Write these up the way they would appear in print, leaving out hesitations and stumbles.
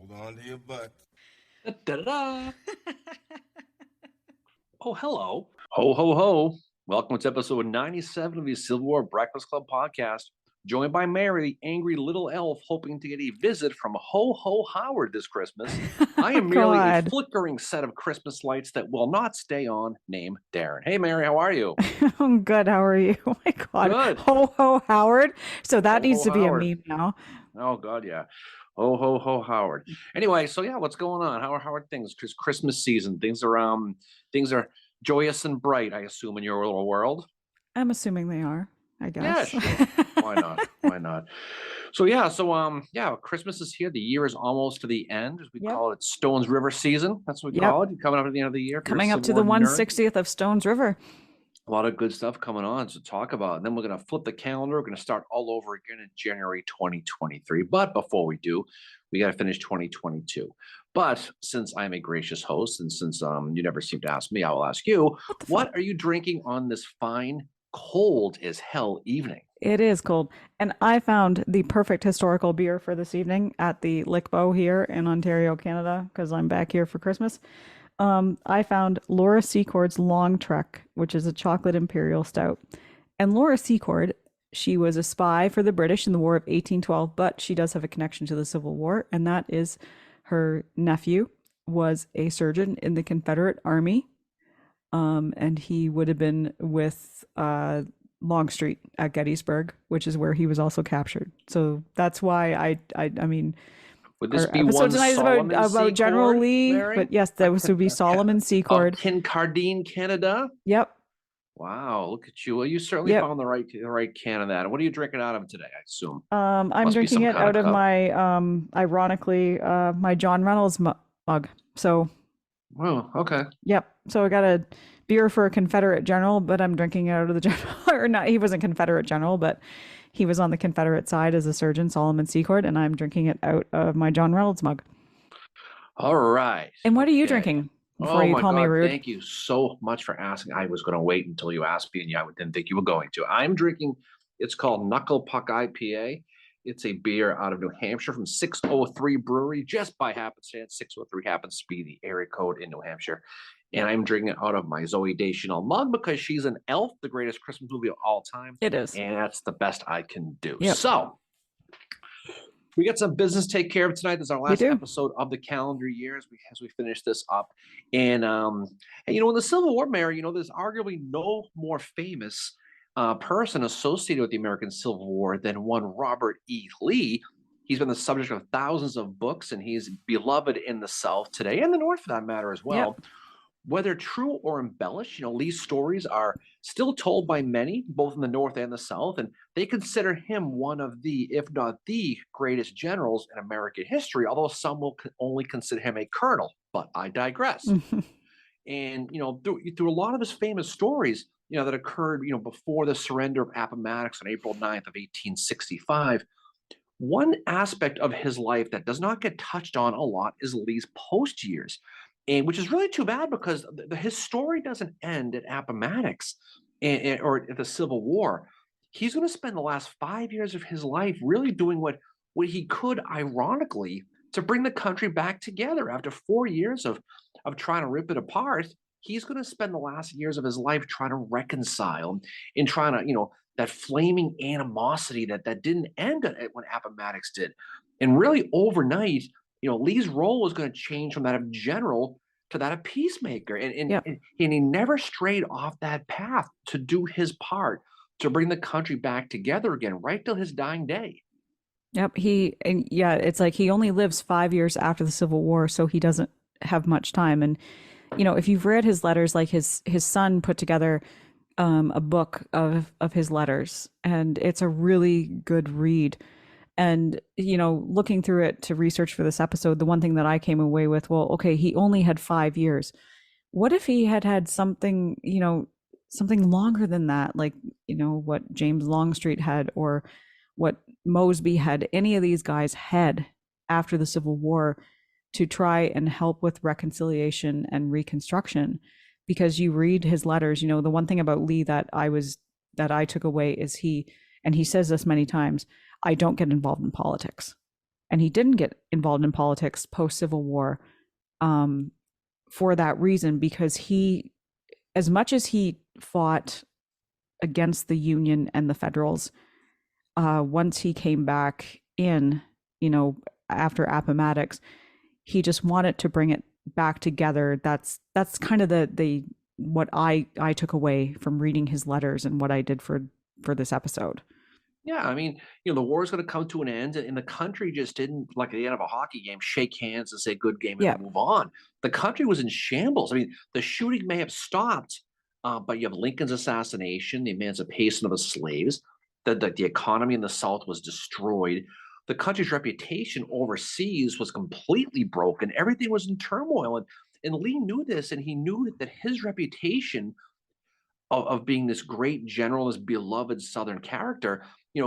Hold on to your butt. Da-da-da. Oh, hello. Ho, ho, ho. Welcome to episode 97 of the Civil War Breakfast Club podcast. Joined by Mary, the angry little elf, hoping to get a visit from Ho Ho Howard this Christmas. I am merely a flickering set of Christmas lights that will not stay on, named Darren. Hey, Mary, how are you? I'm good. How are you? Oh, my God. Good. Ho Ho Howard. So that Ho, needs ho, to be Howard. a meme now. Oh, God, yeah. Ho, ho, ho, Howard. Anyway, so yeah, what's going on? How are things? Because Christmas season, things are joyous and bright, I assume, in your little world. I'm assuming they are, I guess. Yeah, sure. Why not? Why not? So Christmas is here. The year is almost to the end, as we call it, Stones River season. That's what we call it. Coming up at the end of the year. Coming up to the 160th of Stones River. A lot of good stuff coming on to talk about. And then we're going to flip the calendar. We're going to start all over again in January 2023. But before we do, we got to finish 2022. But since I'm a gracious host, and since you never seem to ask me, I will ask you, what are you drinking on this fine, cold as hell evening? It is cold. And I found the perfect historical beer for this evening at the Lickbow here in Ontario, Canada, because I'm back here for Christmas. I found Laura Secord's Long Trek, which is a chocolate imperial stout. And Laura Secord, she was a spy for the British in the War of 1812, but she does have a connection to the Civil War, and that is her nephew was a surgeon in the Confederate Army, and he would have been with Longstreet at Gettysburg, which is where he was also captured. So that's why I mean. Would this be one tonight is about General Lee, Mary? But yes, that would be Solomon Secord. Kincardine, Canada. Yep. Wow, look at you. Well, you certainly found the right can of that. What are you drinking out of today, I assume? I'm drinking it out of my, ironically, my John Reynolds mug. So. Oh, okay. Yep. So I got a beer for a Confederate general, but I'm drinking it out of the general, or not. He wasn't Confederate general, but he was on the Confederate side as a surgeon, Solomon Secord, and I'm drinking it out of my John Reynolds mug. All right. And what are you drinking? Before you call me rude. Thank you so much for asking. I was going to wait until you asked me, and I didn't think you were going to. I'm drinking, it's called Knuckle Puck IPA. It's a beer out of New Hampshire from 603 Brewery, just by happenstance. 603 happens to be the area code in New Hampshire. And I'm drinking it out of my Zooey Deschanel mug because she's an elf, the greatest Christmas movie of all time. It is. And that's the best I can do. Yep. So we got some business to take care of tonight. This is our last episode of the calendar year as we finish this up. And in the Civil War, Mary, there's arguably no more famous person associated with the American Civil War than one Robert E. Lee. He's been the subject of thousands of books, and he's beloved in the South today, and the North for that matter as well. Yep. Whether true or embellished, Lee's stories are still told by many, both in the North and the South, and they consider him one of the, if not the greatest generals in American history, although some will only consider him a colonel, but I digress. And, through a lot of his famous stories, that occurred, before the surrender of Appomattox on April 9th of 1865, one aspect of his life that does not get touched on a lot is Lee's post years. And which is really too bad because his story doesn't end at Appomattox or at the Civil War. He's going to spend the last 5 years of his life really doing what he could, ironically, to bring the country back together. After 4 years of trying to rip it apart, he's going to spend the last years of his life trying to reconcile and trying to, that flaming animosity that didn't end when Appomattox did. And really overnight, Lee's role was going to change from that of general to that of peacemaker. And he never strayed off that path to do his part to bring the country back together again, right till his dying day. Yep. It's like he only lives 5 years after the Civil War, so he doesn't have much time. And, if you've read his letters, like his son put together a book of his letters, and it's a really good read. And, looking through it to research for this episode, the one thing that I came away with, well, okay, he only had 5 years. What if he had something, something longer than that, like, what James Longstreet had or what Mosby had, any of these guys had after the Civil War to try and help with reconciliation and reconstruction? Because you read his letters, the one thing about Lee that I took away is and he says this many times, I don't get involved in politics. and he didn't get involved in politics post Civil War, um, for that reason, because he, as much as he fought against the Union and the Federals, once he came back in, you know, after Appomattox, he just wanted to bring it back together. That's kind of the what I took away from reading his letters and what I did for this episode. Yeah, I mean, the war is going to come to an end, and the country just didn't, like at the end of a hockey game, shake hands and say "good game" and Yeah, move on. The country was in shambles. I mean, the shooting may have stopped, but you have Lincoln's assassination, the emancipation of the slaves, the economy in the South was destroyed. The country's reputation overseas was completely broken. Everything was in turmoil, and Lee knew this, and he knew that his reputation of being this great general, this beloved Southern character,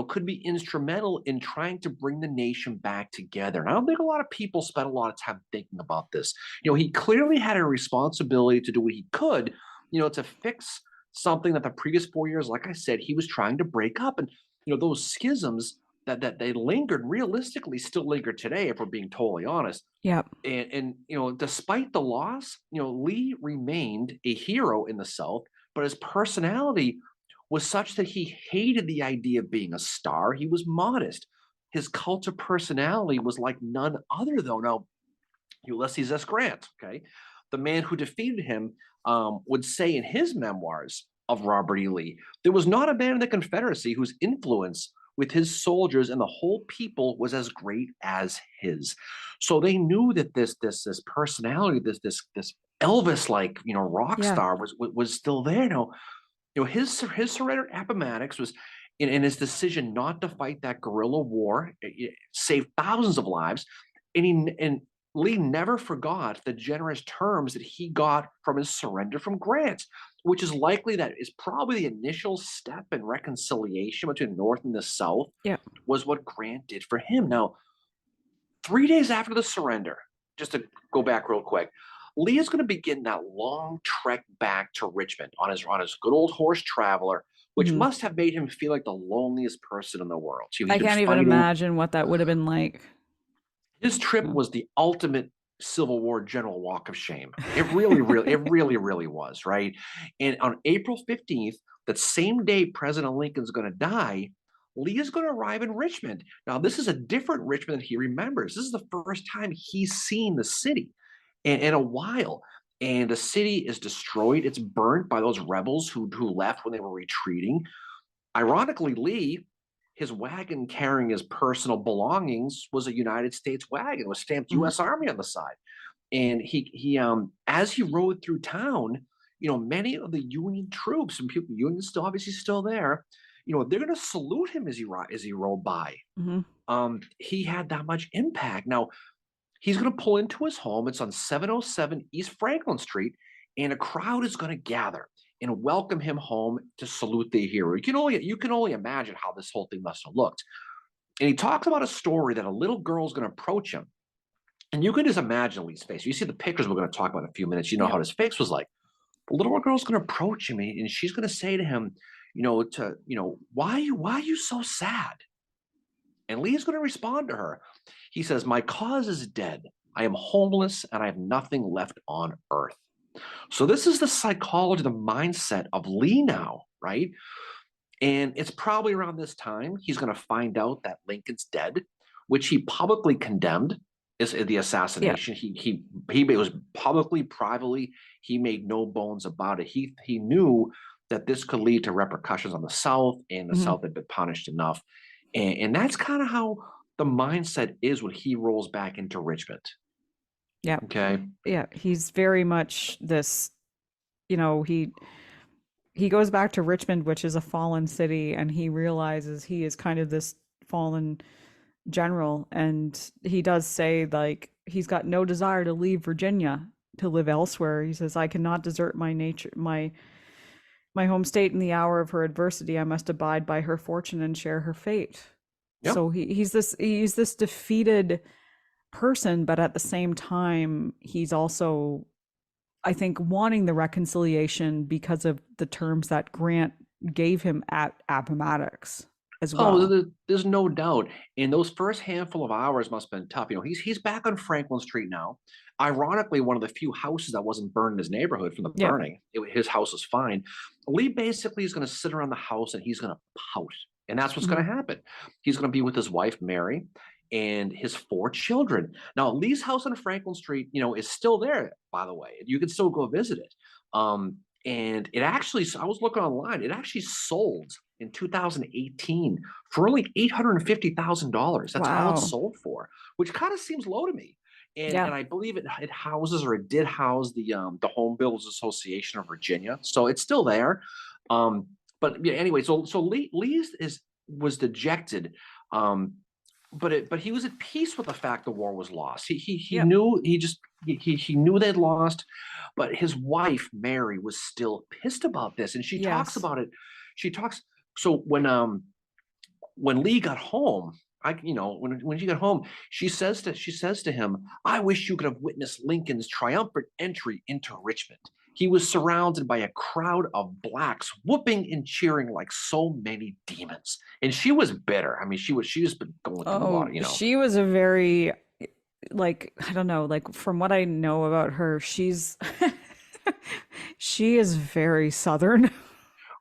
could be instrumental in trying to bring the nation back together. And I don't think a lot of people spent a lot of time thinking about this. He clearly had a responsibility to do what he could, to fix something that the previous 4 years, like I said, he was trying to break up. And, those schisms that they lingered realistically still linger today, if we're being totally honest. yeah, And despite the loss, Lee remained a hero in the South, but his personality was such that he hated the idea of being a star. He was modest. His cult of personality was like none other, though. Now, Ulysses S. Grant, okay, the man who defeated him, would say in his memoirs of Robert E. Lee, there was not a man in the Confederacy whose influence with his soldiers and the whole people was as great as his. So they knew that this personality, this Elvis like rock yeah. star was still there. Now, his surrender at Appomattox was in his decision not to fight that guerrilla war, it saved thousands of lives, and Lee never forgot the generous terms that he got from his surrender from Grant, which is likely that is probably the initial step in reconciliation between the North and the South, Yeah. was what Grant did for him. Now, 3 days after the surrender, just to go back real quick, Lee is going to begin that long trek back to Richmond on his good old horse Traveler, which Mhm. must have made him feel like the loneliest person in the world. So he's I been can't even fighting. imagine what that would have been like. His trip Yeah. was the ultimate Civil War general walk of shame. It really was, right? And on April 15th, that same day President Lincoln's going to die, Lee is going to arrive in Richmond. Now, this is a different Richmond that he remembers. This is the first time he's seen the city in a while. And the city is destroyed. It's burnt by those rebels who left when they were retreating. Ironically, Lee, his wagon carrying his personal belongings was a United States wagon with stamped Mhm. U.S. Army on the side. And he as he rode through town, many of the Union troops and people, Union still obviously still there, they're going to salute him as he rode by. Mhm. He had that much impact. Now he's going to pull into his home. It's on 707 East Franklin Street, and a crowd is going to gather and welcome him home to salute the hero. You can only imagine how this whole thing must have looked. And he talks about a story that a little girl is going to approach him, and you can just imagine Lee's face. You see the pictures we're going to talk about in a few minutes. You know Yeah. how his face was like. The little girl's going to approach him, and she's going to say to him, why are you so sad? And Lee is going to respond to her. He says, "My cause is dead. I am homeless and I have nothing left on earth." So this is the psychology, the mindset of Lee now, right? And it's probably around this time he's going to find out that Lincoln's dead, which he publicly condemned is the Yeah. assassination. He was publicly, privately, he made no bones about it. He knew that this could lead to repercussions on the South, and the Mhm. South had been punished enough. And that's kind of how the mindset is when he rolls back into Richmond. Yeah. Okay. Yeah. He's very much this, you know, he goes back to Richmond, which is a fallen city, and he realizes he is kind of this fallen general. And he does say, like, he's got no desire to leave Virginia to live elsewhere. He says, I cannot desert my nature, my home state in the hour of her adversity. I must abide by her fortune and share her fate. Yeah. So he's this defeated person, but at the same time, he's also, I think, wanting the reconciliation because of the terms that Grant gave him at Appomattox. as Oh, well. there's no doubt. And those first handful of hours must have been tough. He's back on Franklin Street now. Ironically, one of the few houses that wasn't burned in his neighborhood from the Yeah. burning. His house is fine. Lee basically is going to sit around the house and he's going to pout, and that's what's going Mhm. to happen. He's going to be with his wife Mary and his four children. Now, Lee's house on Franklin Street, is still there. By the way, you can still go visit it. And it actually, I was looking online. It actually sold in 2018 for only $850,000. That's all it Wow. sold for, which kind of seems low to me. And Yeah. and I believe it houses, or it did house, the Home Builders Association of Virginia, so it's still there. Um, but yeah, anyway, so Lee was dejected, um, but he was at peace with the fact the war was lost. He Yep. knew, he knew they'd lost, but his wife Mary was still pissed about this, and she talks Yes. about it. She talks so when Lee got home, when she got home, she says to him, "I wish you could have witnessed Lincoln's triumphant entry into Richmond. He was surrounded by a crowd of blacks, whooping and cheering like so many demons." And she was bitter. I mean, she's been going through a Oh, lot. she was a very, like, I don't know, like from what I know about her, she is very Southern.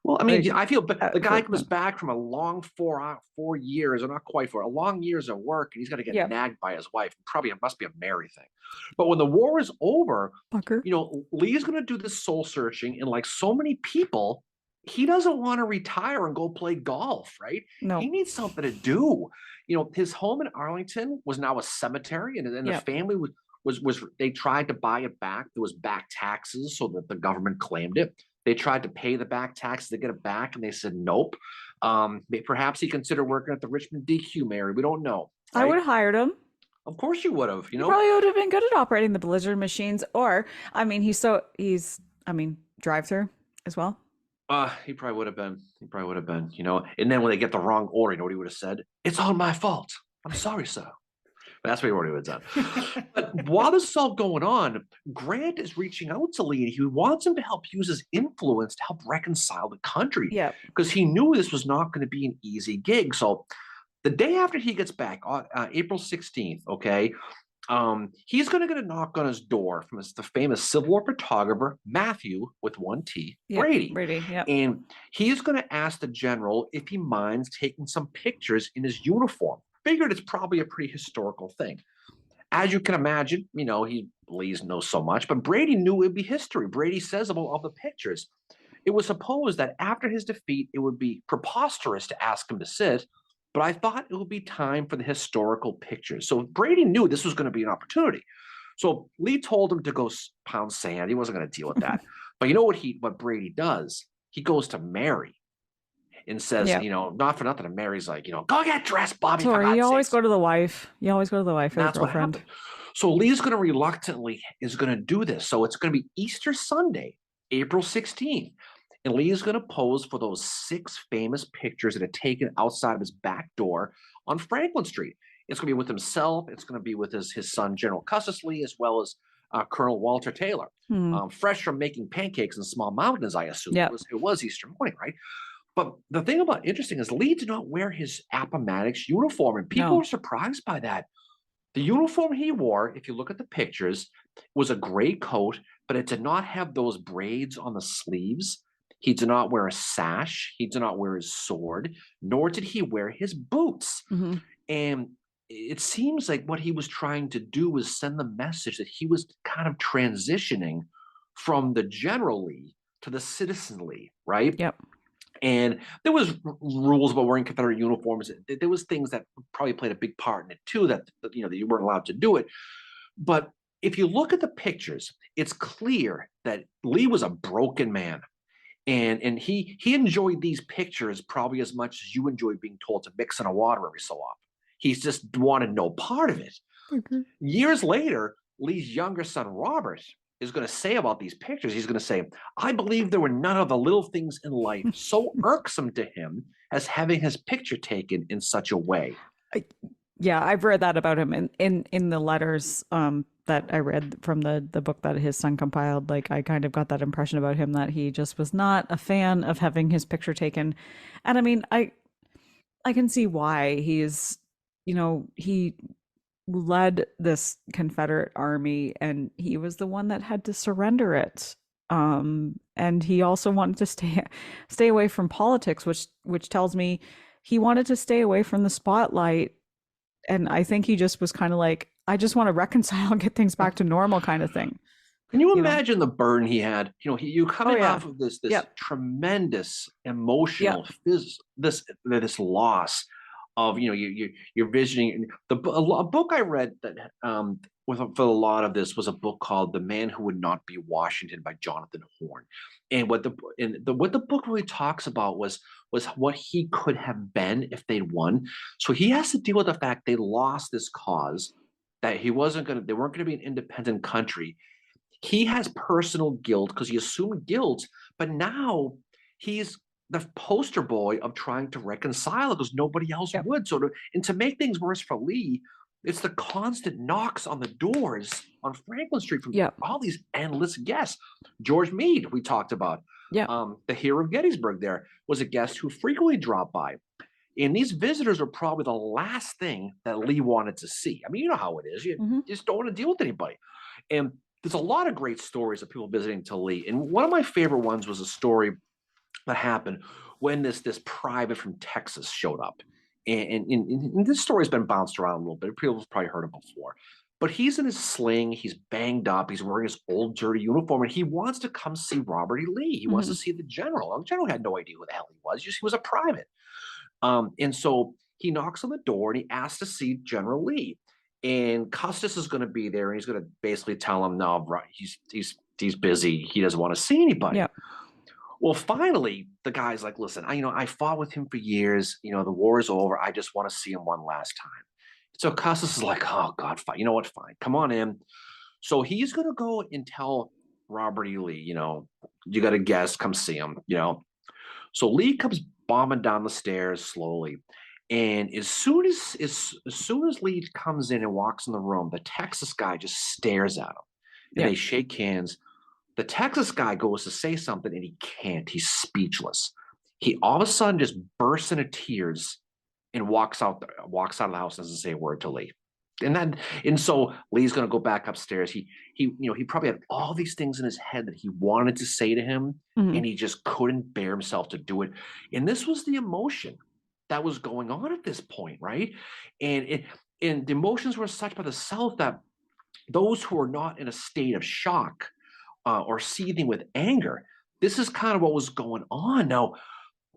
Well, I mean, Like, I feel, but the guy for comes back from a long 4 years, or not quite 4, a long years of work, and he's got to get yeah, nagged by his wife. Probably it must be a Mary thing. But when the war is over, fucker. Lee's going to do this soul searching, and like so many people, he doesn't want to retire and go play golf, right? He No. needs something to do. His home in Arlington was now a cemetery, and the Yeah. family was they tried to buy it back. There was back taxes, so that the government claimed it. They tried to pay the back taxes to get it back, and they said nope. Perhaps he considered working at the Richmond DQ, Mary. We don't know, I would right? have hired him. Of course you would have. He probably would have been good at operating the Blizzard machines. Or, I mean, I mean, drive through as well. He probably would have been. He probably would have been. And then when they get the wrong order, you know what he would have said? "It's all my fault. I'm sorry, sir." That's what he would have done. But while this is all going on, Grant is reaching out to Lee, and he wants him to help use his influence to help reconcile the country, Yeah. because he knew this was not going to be an easy gig. So the day after he gets back, April 16th, okay, he's going to get a knock on his door from the famous Civil War photographer, Matthew, with one T, Yep. Brady. Brady. Yep. And he's going to ask the general if he minds taking some pictures in his uniform. Figured it's probably a pretty historical thing. As you can imagine, Lee's knows so much, but Brady knew it would be history. Brady says about all the pictures. It was supposed that after his defeat, it would be preposterous to ask him to sit, but I thought it would be time for the historical pictures. So Brady knew this was going to be an opportunity. So Lee told him to go pound sand. He wasn't going to deal with that. But you know what Brady does? He goes to Mary and says, Yeah. not for nothing. And Mary's like, go get dressed, Bobby. For Sorry, you God's always sakes. go to the wife. You always go to the wife or the That's what girlfriend. happened. So Lee's going to reluctantly is going to do this. So it's going to be Easter Sunday, April 16th. And Lee is going to pose for those 6 famous pictures that are taken outside of his back door on Franklin Street. It's going to be with himself. It's going to be with his son, General Custis Lee, as well as Colonel Walter Taylor, fresh from making pancakes in Small Mountains, I assume. Yep. It was Easter morning, right? But the thing about interesting is Lee did not wear his Appomattox uniform, and people No. were surprised by that. The uniform he wore, if you look at the pictures, was a gray coat, but it did not have those braids on the sleeves. He did not wear a sash. He did not wear his sword, nor did he wear his boots. Mhm. And it seems like what he was trying to do was send the message that he was kind of transitioning from the General Lee to the Citizen Lee, right? Yep. And there was rules about wearing Confederate uniforms. There was things that probably played a big part in it too, that you weren't allowed to do it. But if you look at the pictures, it's clear that Lee was a broken man. And he enjoyed these pictures probably as much as you enjoy being told to mix in a water every so often. He's just wanted no part of it. Okay. Years later, Lee's younger son, Robert, is going to say about these pictures, he's going to say, "I believe there were none of the little things in life so irksome to him as having his picture taken in such a way." Yeah, I've read that about him in the letters that I read from the book that his son compiled. Like, I kind of got that impression about him, that he just was not a fan of having his picture taken. And I mean, I can see why he led this Confederate army and he was the one that had to surrender it. And he also wanted to stay away from politics, which tells me he wanted to stay away from the spotlight. And I think he just was kind of like, I just want to reconcile and get things back to normal kind of thing, Can you you know? imagine the burden he had? You Oh coming yeah. off of this Yep. tremendous Yep. emotional this loss of you're visiting a book I read that with for a lot of this was a book called The Man Who Would Not Be Washington by Jonathan Horn, and what the book really talks about was what he could have been if they'd won. So he has to deal with the fact they lost this cause, that they weren't going to be an independent country. He has personal guilt because he assumed guilt, but now he's the poster boy of trying to reconcile it because nobody else Yep. would. And to make things worse for Lee, it's the constant knocks on the doors on Franklin Street from Yep. all these endless guests. George Meade, we talked about, Yep. the hero of Gettysburg, there was a guest who frequently dropped by. And these visitors are probably the last thing that Lee wanted to see. I mean, you know how it is. You Hmm. just don't want to deal with anybody. And there's a lot of great stories of people visiting Lee. And one of my favorite ones was a story that happened when this private from Texas showed up. And this story's been bounced around a little bit. People have probably heard it before. But he's in his sling, he's banged up, he's wearing his old dirty uniform, and he wants to come see Robert E. Lee. He wants to Hmm. see the general. The general had no idea who the hell he was, just he was a private. And so he knocks on the door and he asks to see General Lee. And Custis is going to be there, and he's going to basically tell him, no, right, he's busy. He doesn't want to see anybody. Yep. Well, finally, the guy's like, listen, I fought with him for years. The war is over. I just want to see him one last time. So Custis is like, oh God, fine. You know what? Fine. Come on in. So he's going to go and tell Robert E. Lee, you got a guest, come see him. So Lee comes bombing down the stairs slowly. And as soon as Lee comes in and walks in the room, the Texas guy just stares at him. And Yep. they shake hands. The Texas guy goes to say something and he can't. He's speechless. He all of a sudden just bursts into tears and walks out of the house and doesn't say a word to Lee. And so Lee's going to go back upstairs. He probably had all these things in his head that he wanted to say to him, Hmm. and he just couldn't bear himself to do it. And this was the emotion that was going on at this point, right? And the emotions were such by the South that those who are not in a state of shock or seething with anger, this is kind of what was going on. Now,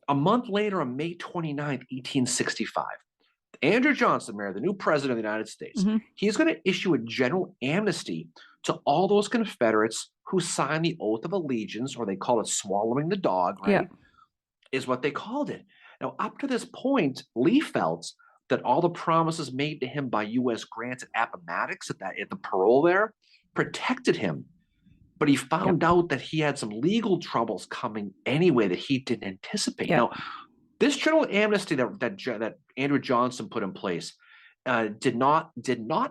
a month later, on May 29th, 1865, Andrew Johnson, Mary, the new president of the United States, Hmm. he's going to issue a general amnesty to all those Confederates who signed the oath of allegiance, or they call it swallowing the dog, right? Yep. Is what they called it. Now, up to this point, Lee felt that all the promises made to him by U.S. grants at Appomattox, at the parole there, protected him. But he Yep. found out that he had some legal troubles coming anyway that he didn't anticipate. Yep. Now, this general amnesty that Andrew Johnson put in place did not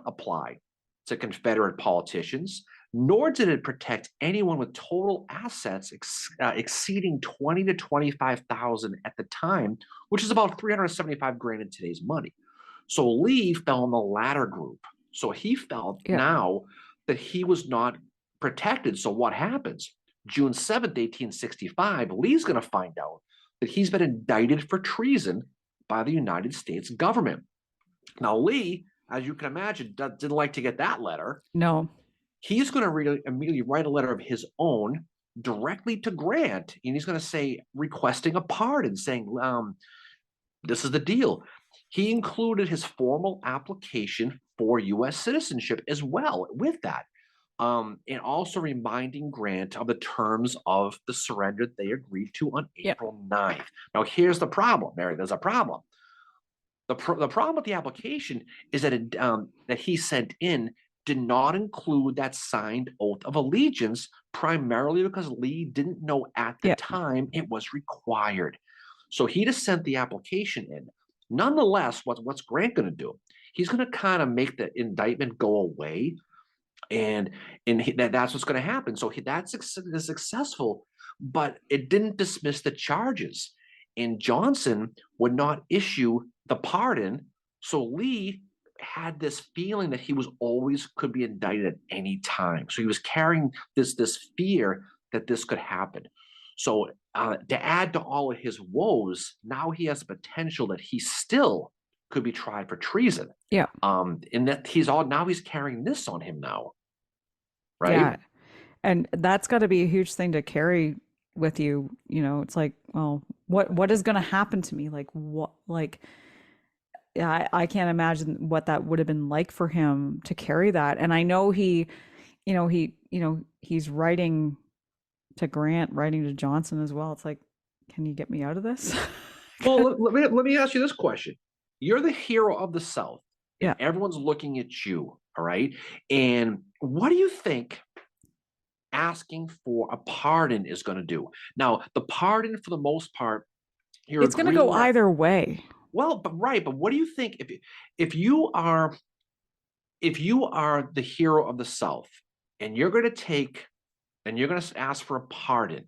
apply to Confederate politicians, nor did it protect anyone with total assets exceeding 20 to 25,000 at the time, which is about 375 grand in today's money. So Lee fell in the latter group. So he felt Yep. now that he was not protected. So what happens? June 7th, 1865, Lee's going to find out that he's been indicted for treason by the United States government. Now, Lee, as you can imagine, didn't like to get that letter. No. He's going to immediately write a letter of his own directly to Grant, and he's going to say, requesting a pardon, saying, this is the deal. He included his formal application for U.S. citizenship as well with that. And also reminding Grant of the terms of the surrender they agreed to on Yep. April 9th. Now, here's the problem, Mary. There's a problem. The problem with the application is that he sent in did not include that signed oath of allegiance, primarily because Lee didn't know at the Yep. time it was required. So he just sent the application in. Nonetheless, what's Grant going to do? He's going to kind of make the indictment go away, and that's what's going to happen. So that's successful, but it didn't dismiss the charges. And Johnson would not issue the pardon. So Lee had this feeling that he was always could be indicted at any time. So he was carrying this fear that this could happen. So to add to all of his woes, now he has the potential that he still could be tried for treason. Yeah. And that he's carrying this on him now, right? Yeah. And that's got to be a huge thing to carry with you. You know, it's like, well, what is going to happen to me? Like what, like, yeah, I can't imagine what that would have been like for him to carry that. And I know he's writing to Grant, writing to Johnson as well. It's like, can you get me out of this? Well, let me ask you this question. You're the hero of the South, and Yeah. everyone's looking at you, all right? And what do you think asking for a pardon is going to do? Now, the pardon, for the most part, you're It's going to go agreeing that, either way. well, but right, but what do you think if you are if you are the hero of the South and you're going to take and you're going to ask for a pardon,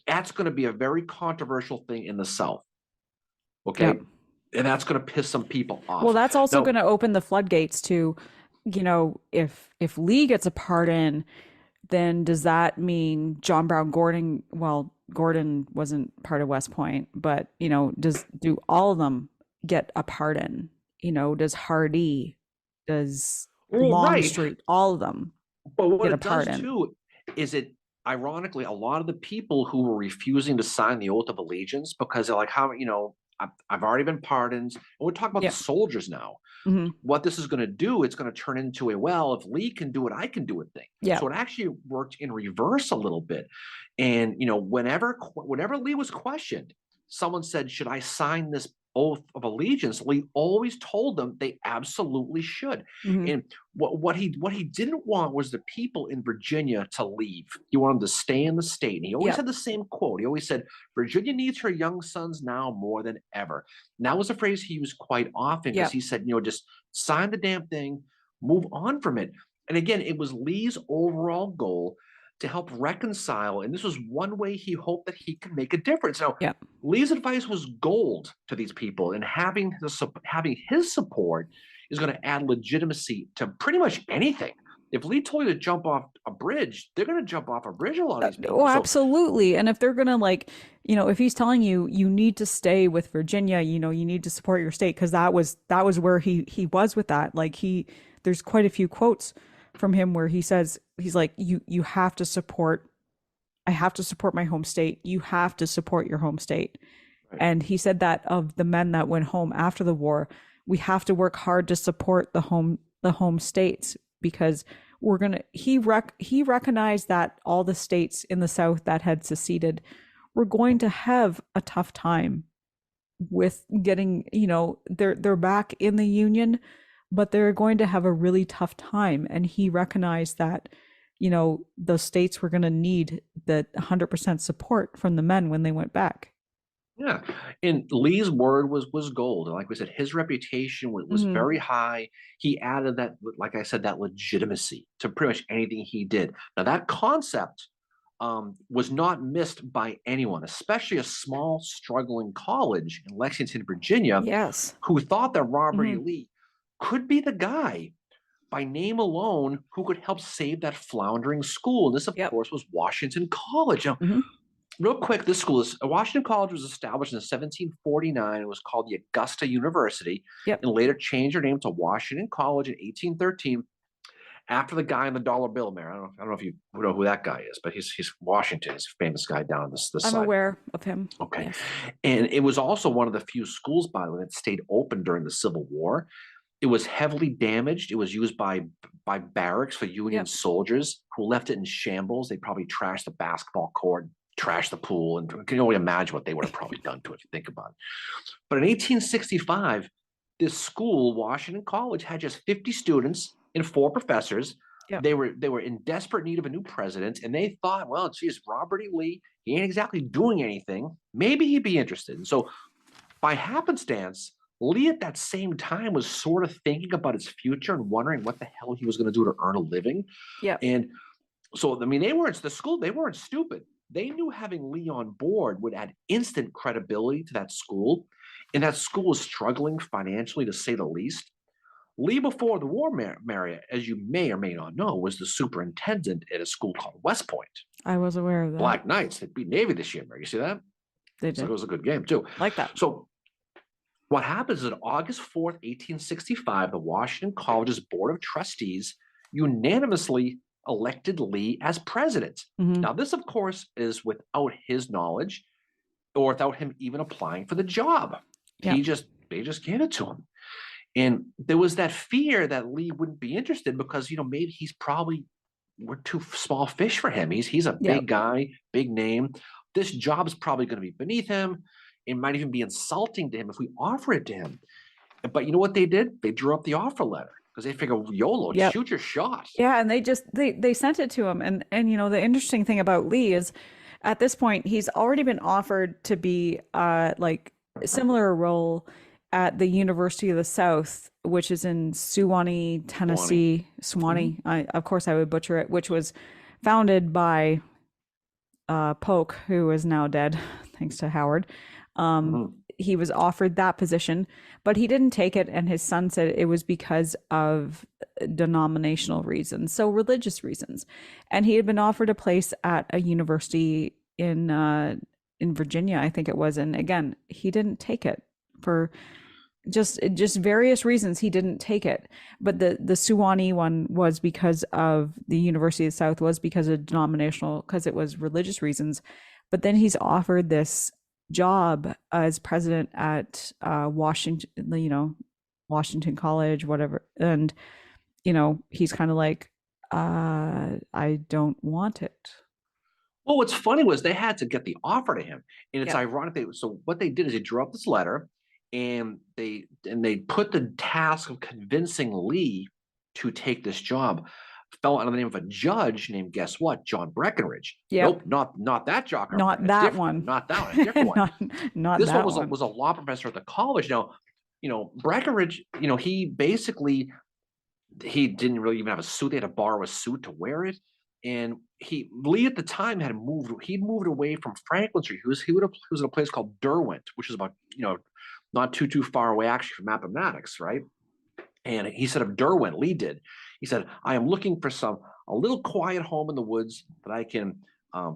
that's going to be a very controversial thing in the South, Yeah. okay? And that's going to piss some people Well, off. that's also Now, going to open the floodgates to, if Lee gets a pardon, then does that mean John Brown Gordon, well, Gordon wasn't part of West Point, but, do all of them get a pardon? Does Hardy, does well, right. Longstreet, all of them But what get a it does pardon? too is it ironically a lot of the people who were refusing to sign the oath of allegiance because they're like, how I've already been pardoned. And we're talking about the Yeah. soldiers now. Hmm. What this is going to do, it's going to turn into a, well, if Lee can do it, I can do it thing. Yeah. So it actually worked in reverse a little bit. And whenever Lee was questioned, someone said, should I sign this oath of allegiance? Lee always told them they absolutely should. Hmm. And what he didn't want was the people in Virginia to leave. He wanted them to stay in the state. And he always Yeah. had the same quote. He always said, Virginia needs her young sons now more than ever. And that was a phrase he used quite often Yeah. because he said, just sign the damn thing, move on from it. And again, it was Lee's overall goal to help reconcile. And this was one way he hoped that he could make a difference. Now, Yeah. Lee's advice was gold to these people, and having his support is going to add legitimacy to pretty much anything. If Lee told you to jump off a bridge, they're going to jump off a bridge. A lot of these Oh, people. So absolutely. And if they're gonna if he's telling you you need to stay with Virginia, you need to support your state because that was where he was with that. There's quite a few quotes from him where he says he's like you have to support. I have to support my home state. You have to support your home state. right. And he said that of the men that went home after the war, we have to work hard to support the home states because he recognized that all the states in the South that had seceded were going to have a tough time with getting, they're back in the Union, but they're going to have a really tough time. And he recognized that, the states were going to need the 100% support from the men when they went back. Yeah, and Lee's word was gold. And like we said, his reputation was Hmm. very high. He added that, like I said, that legitimacy to pretty much anything he did. Now that concept was not missed by anyone, especially a small, struggling college in Lexington, Virginia, Yes. who thought that Robert E. Hmm. Lee could be the guy by name alone who could help save that floundering school. And this, of Yep. course, was Washington College. Now, Hmm. real quick, this school is Washington College was established in 1749. It was called the Augusta University Yep. and later changed their name to Washington College in 1813 after the guy in the dollar bill, Mayor. I don't know if you know who that guy is, but he's Washington. He's a famous guy down this I'm side. aware of him. Okay. Yes. And it was also one of the few schools, by the way, that stayed open during the Civil War. It was heavily damaged. It was used by barracks for Union Yep. soldiers who left it in shambles. They probably trashed the basketball court, trashed the pool, and you can only imagine what they would have probably done to it if you think about it. But in 1865, this school, Washington College, had just 50 students and 4 professors. Yep. They were in desperate need of a new president, and they thought, well, geez, Robert E. Lee, he ain't exactly doing anything. Maybe he'd be interested. And so by happenstance, Lee at that same time was sort of thinking about his future and wondering what the hell he was going to do to earn a living. Yep. And so, I mean, they weren't stupid. They knew having Lee on board would add instant credibility to that school. and that school was struggling financially to say the least. Lee, before the war, Marriott, as you may or may not know, was the superintendent at a school called West Point. I was aware of that. Black Knights, they beat Navy this year, Mary. You see that? They It's like did. it was a good game, too. Like that. So what happens is on August 4th, 1865, the Washington College's Board of Trustees unanimously elected Lee as president. Mhm. Now, this, of course, is without his knowledge or without him even applying for the job. Yeah. They just gave it to him. And there was that fear that Lee wouldn't be interested because, maybe he's probably we're too small fish for him. He's a Yeah. big guy, big name. This job's probably going to be beneath him. It might even be insulting to him if we offer it to him. But you know what they did? They drew up the offer letter because they figured YOLO, Yep. shoot your shot. Yeah, and they sent it to him, and the interesting thing about Lee is, at this point, he's already been offered to be like a similar role at the University of the South, which is in Suwanee, Tennessee. Suwanee. Of course, I would butcher it. Which was founded by Polk, who is now dead, thanks to Howard. He was offered that position, but he didn't take it, and his son said it was because of denominational reasons, so religious reasons. And he had been offered a place at a university in Virginia, I think it was, and again, he didn't take it for just various reasons. He didn't take it, but the Suwanee one was because of the University of the South, was because of denominational, because it was religious reasons. But then he's offered this job as president at Washington, Washington College, whatever, and he's kind of like, I don't want it. Well, what's funny was they had to get the offer to him, and it's Yeah. ironic. So what they did is they drew up this letter, and they put the task of convincing Lee to take this job fell under the name of a judge named, guess what, John Breckinridge. Yep. Nope, not that John. Not It's that different. one. Not that one. A different one. Not This that one was a law professor at the college. Now, Breckinridge, he basically he didn't really even have a suit. They had to borrow a suit to wear it. And Lee at the time he'd moved away from Franklin Street. He was at a place called Derwent, which is about, not too far away actually from Appomattox, right? And he said of Derwent, Lee did. He said, I am looking for a little quiet home in the woods that I can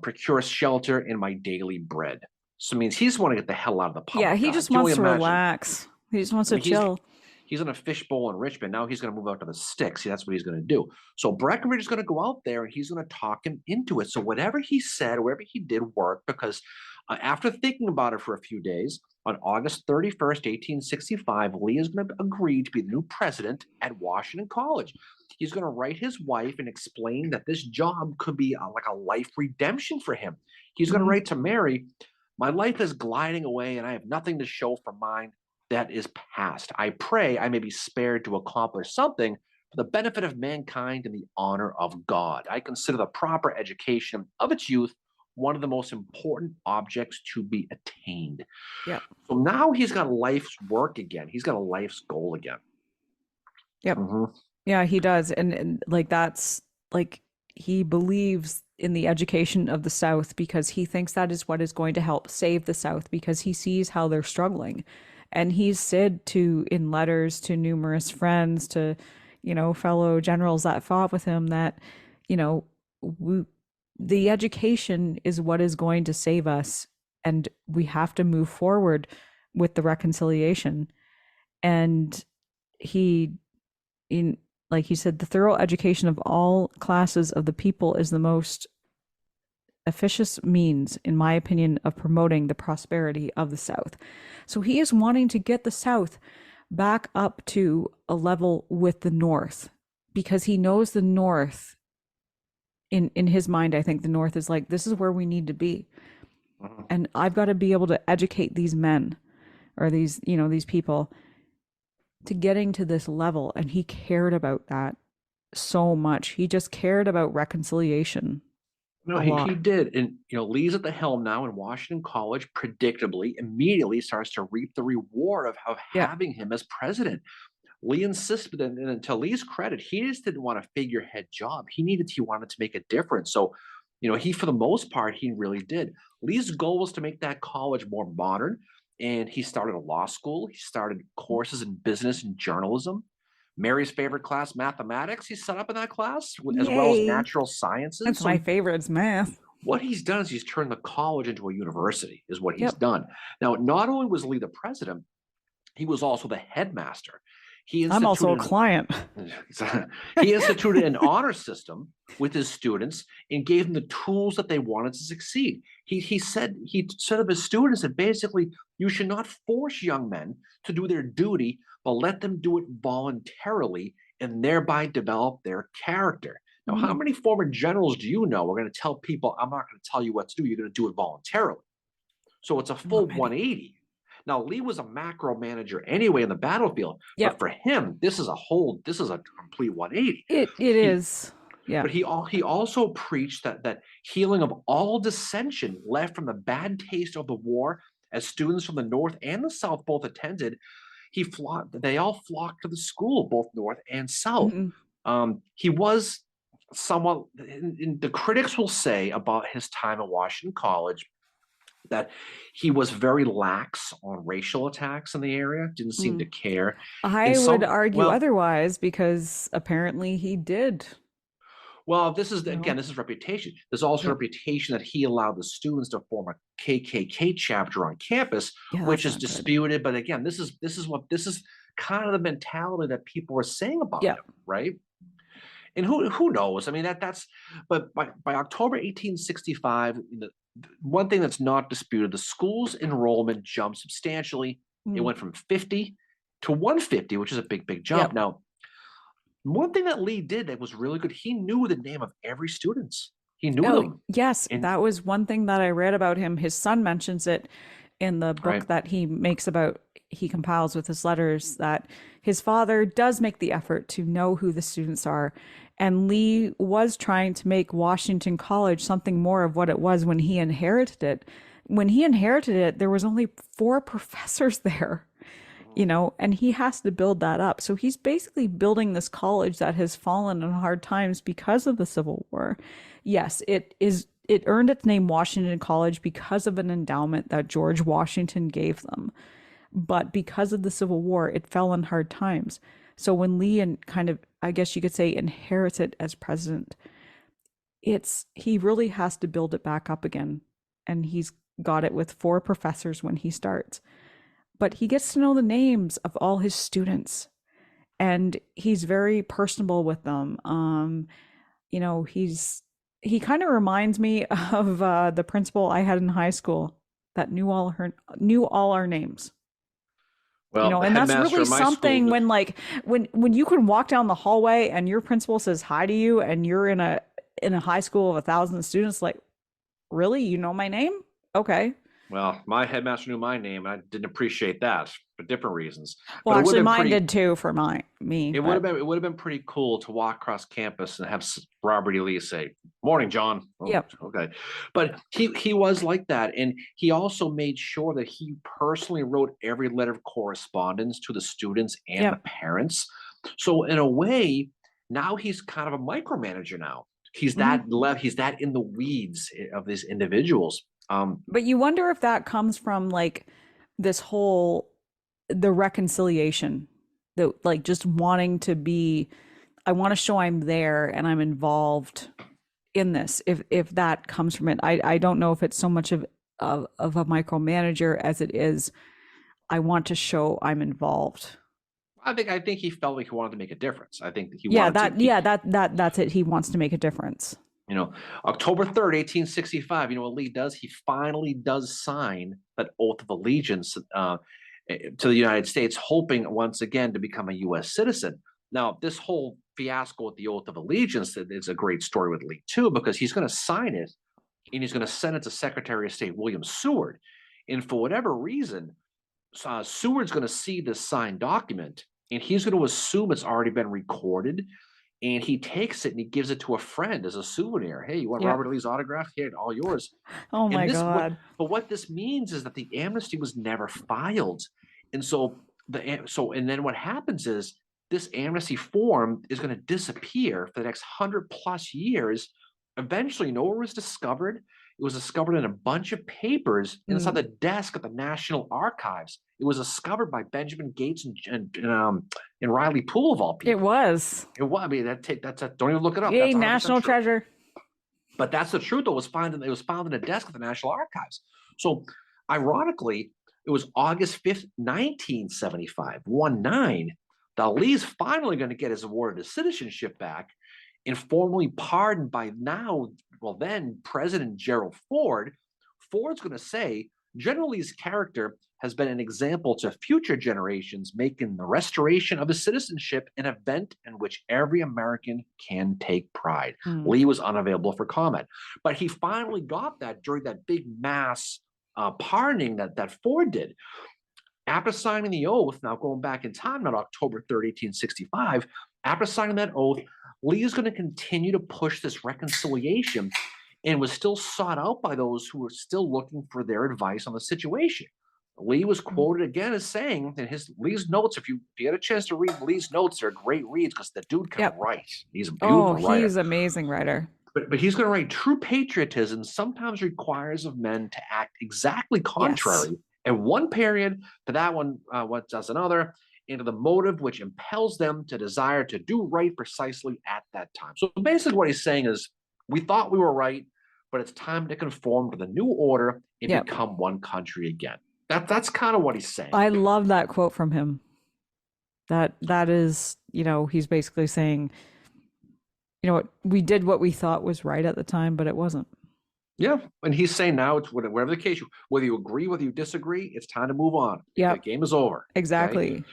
procure shelter and my daily bread. So it means he just want to get the hell out of the public. Yeah, he just wants to relax. He just wants to chill. He's in a fishbowl in Richmond. Now he's going to move out to the sticks. See, that's what he's going to do. So Breckinridge is going to go out there and he's going to talk him into it. So whatever he said, whatever he did worked, because after thinking about it for a few days, on August 31st, 1865, Lee is going to agree to be the new president at Washington College. He's going to write his wife and explain that this job could be like a life redemption for him. He's going to write to Mary, my life is gliding away and I have nothing to show for mine that is past. I pray I may be spared to accomplish something for the benefit of mankind and the honor of God. I consider the proper education of its youth one of the most important objects to be attained. Yeah. So now he's got life's work again. He's got a life's goal again. Yep. Yeah, he does. And like, that's like, he believes in the education of the South because he thinks that is what is going to help save the South, because he sees how they're struggling. And he's said in letters to numerous friends, to, fellow generals that fought with him, that, the education is what is going to save us. And we have to move forward with the reconciliation. And like he said, the thorough education of all classes of the people is the most efficacious means, in my opinion, of promoting the prosperity of the South. So he is wanting to get the South back up to a level with the North, because he knows the North, in his mind, I think the North is like, this is where we need to be. And I've got to be able to educate these men, or these people, to getting to this level. And he cared about that so much. He just cared about reconciliation. No, he did. And, Lee's at the helm now in Washington College, predictably, immediately starts to reap the reward of having him as president. Lee insisted, and to Lee's credit, he just didn't want a figurehead job. He wanted to make a difference. So, he, for the most part, he really did. Lee's goal was to make that college more modern and he started a law school. He started courses in business and journalism. Mary's favorite class, mathematics, he set up in that class, as well as Yay. natural sciences. That's my favorite. It's math. What he's done is he's turned the college into a university, is what he's Yep. done. Now, not only was Lee the president, he was also the headmaster. He I'm also a instituted client. he instituted an honor system with his students and gave them the tools that they wanted to succeed. He said of his students that basically you should not force young men to do their duty, but let them do it voluntarily and thereby develop their character. Now, how Mhm. many former generals do you know are going to tell people, I'm not going to tell you what to do, you're going to do it voluntarily? So it's a Not full many. 180. Now, Lee was a macro manager anyway in the battlefield, but Yep. for him, this is a complete 180. It He, is. Yeah. but he also preached that healing of all dissension left from the bad taste of the war, as students from the North and the South both attended. They all flocked to the school, both North and South. Mhm. He was somewhat, the critics will say about his time at Washington College that he was very lax on racial attacks in the area, didn't seem to Mm. care. In I would some, argue well, otherwise because apparently he did. well, this is No. again, this is reputation. There's also Yep. reputation that he allowed the students to form a KKK chapter on campus, Yeah, which that's is not good. disputed. But again, this is kind of the mentality that people are saying about Yeah. him, right? And who knows? I mean, that's but by October 1865, one thing that's not disputed, the school's enrollment jumped substantially. It Mm. went from 50 to 150, which is a big jump. Yep. Now, one thing that Lee did that was really good, he knew the name of every student. He knew Oh, them. yes, And that was one thing that I read about him. His son mentions it in the book right. that he compiles with his letters, that his father does make the effort to know who the students are. And Lee was trying to make Washington College something more of what it was when he inherited it. When he inherited it, there was only 4 professors there, and he has to build that up. So he's basically building this college that has fallen in hard times because of the Civil War. Yes, it earned its name Washington College because of an endowment that George Washington gave them. But because of the Civil War, it fell in hard times. So when Lee and kind of, I guess you could say, inherited as president, he really has to build it back up again. And he's got it with 4 professors when he starts. But he gets to know the names of all his students, and he's very personable with them. He kind of reminds me of the principal I had in high school that knew all our names. Well, the And that's headmaster really of my school, something when like when you can walk down the hallway and your principal says hi to you and you're in a high school of 1,000 students, like, really? You know my name? Okay. well, my headmaster knew my name, and I didn't appreciate that for different reasons. Well, But it would actually have been mine pretty did too for me, but it would have been pretty cool to walk across campus and have Robert E. Lee say, "Morning, John." Oh, yep. okay, but he was like that, and he also made sure that he personally wrote every letter of correspondence to the students and the Yep. parents. So in a way, now he's kind of a micromanager. Now Mhm. he's that in the weeds of these individuals. But you wonder if that comes from like this whole the reconciliation, that like just wanting to be, I want to show I'm there and I'm involved in this. If that comes from it, I don't know if it's so much of a micromanager as it is I want to show I'm involved. I think he felt like he wanted to make a difference. I think that he Yeah, wanted to. that's it. He wants to make a difference. You know, October 3rd, 1865, you know what Lee does? He finally does sign that oath of allegiance to the United States, hoping once again to become a U.S. citizen. Now, this whole fiasco with the oath of allegiance is a great story with Lee, too, because he's going to sign it and he's going to send it to Secretary of State William Seward. And for whatever reason, Seward's going to see this signed document and he's going to assume it's already been recorded, and he takes it and he gives it to a friend as a souvenir. Hey, you want Yeah. Robert Lee's autograph? Here, all yours. Oh And my God. but what this means is that the amnesty was never filed, and and then what happens is this amnesty form is going to disappear for the next 100+ years. Eventually, nowhere was discovered. It was discovered in a bunch of papers inside Mm. the desk at the National Archives. It was discovered by Benjamin Gates and Riley Poole of all It people. was It was. I mean, don't even look it up. a That's 100% national true. treasure. But that's the truth. It was found in a desk at the National Archives. So, ironically, it was August 5th, 1975, 1-9, that Lee's finally going to get his awarded his citizenship back and formally pardoned by then President Gerald Ford. Ford's going to say General Lee's character has been an example to future generations, making the restoration of his citizenship an event in which every American can take pride. Mm. Lee was unavailable for comment, but he finally got that during that big mass pardoning that Ford did. After signing the oath, now going back in time, on October 3rd, 1865, after signing that oath, Lee is going to continue to push this reconciliation and was still sought out by those who were still looking for their advice on the situation. Lee was quoted again as saying in Lee's notes, if you get a chance to read Lee's notes, they're great reads because the dude can write. He's a beautiful writer. He's an amazing writer. But he's going to write, true patriotism sometimes requires of men to act exactly contrary in one period to that one what does another, and to the motive which impels them to desire to do right precisely at that time. So basically what he's saying is, we thought we were right, but it's time to conform to the new order and become one country again. That's kind of what he's saying. I love that quote from him. That is, he's basically saying, what we did what we thought was right at the time, but it wasn't. Yeah, and he's saying now, it's whatever the case, whether you agree, whether you disagree, it's time to move on. Yeah, the game is over. Exactly. Okay?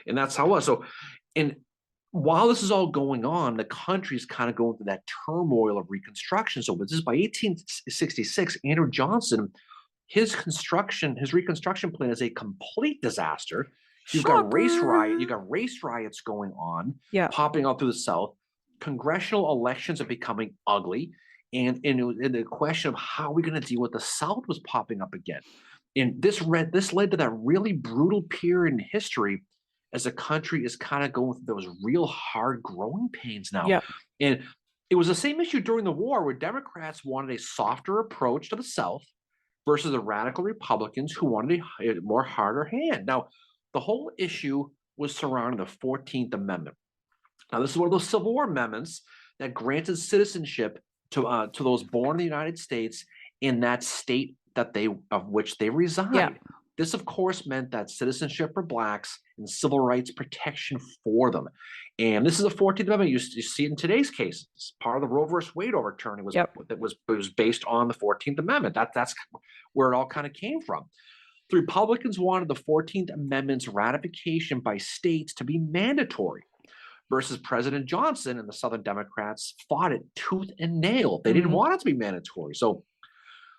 And that's how it was. So, and while this is all going on, the country's kind of going through that turmoil of Reconstruction. So this is by 1866, Andrew Johnson, his Reconstruction plan is a complete disaster. You've got race riots going on, popping out through the South. Congressional elections are becoming ugly. And the question of how are we going to deal with the South was popping up again. And this led to that really brutal period in history as the country is kind of going through those real hard growing pains now. Yeah. And it was the same issue during the war where Democrats wanted a softer approach to the South versus the radical Republicans who wanted a more harder hand. Now, the whole issue was surrounding the 14th Amendment. Now, this is one of those Civil War amendments that granted citizenship to those born in the United States in that state of which they reside. Yeah. This, of course, meant that citizenship for Blacks and civil rights protection for them. And this is a 14th Amendment. You see it in today's cases. Part of the Roe versus Wade overturning was based on the 14th Amendment. That's where it all kind of came from. The Republicans wanted the 14th Amendment's ratification by states to be mandatory, versus President Johnson and the Southern Democrats fought it tooth and nail. They didn't want it to be mandatory. So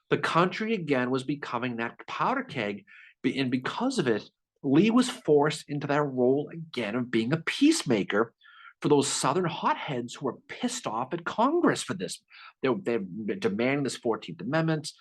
the country, again, was becoming that powder keg. And because of it, Lee was forced into that role again of being a peacemaker for those Southern hotheads who were pissed off at Congress for this. They're demanding this 14th Amendment.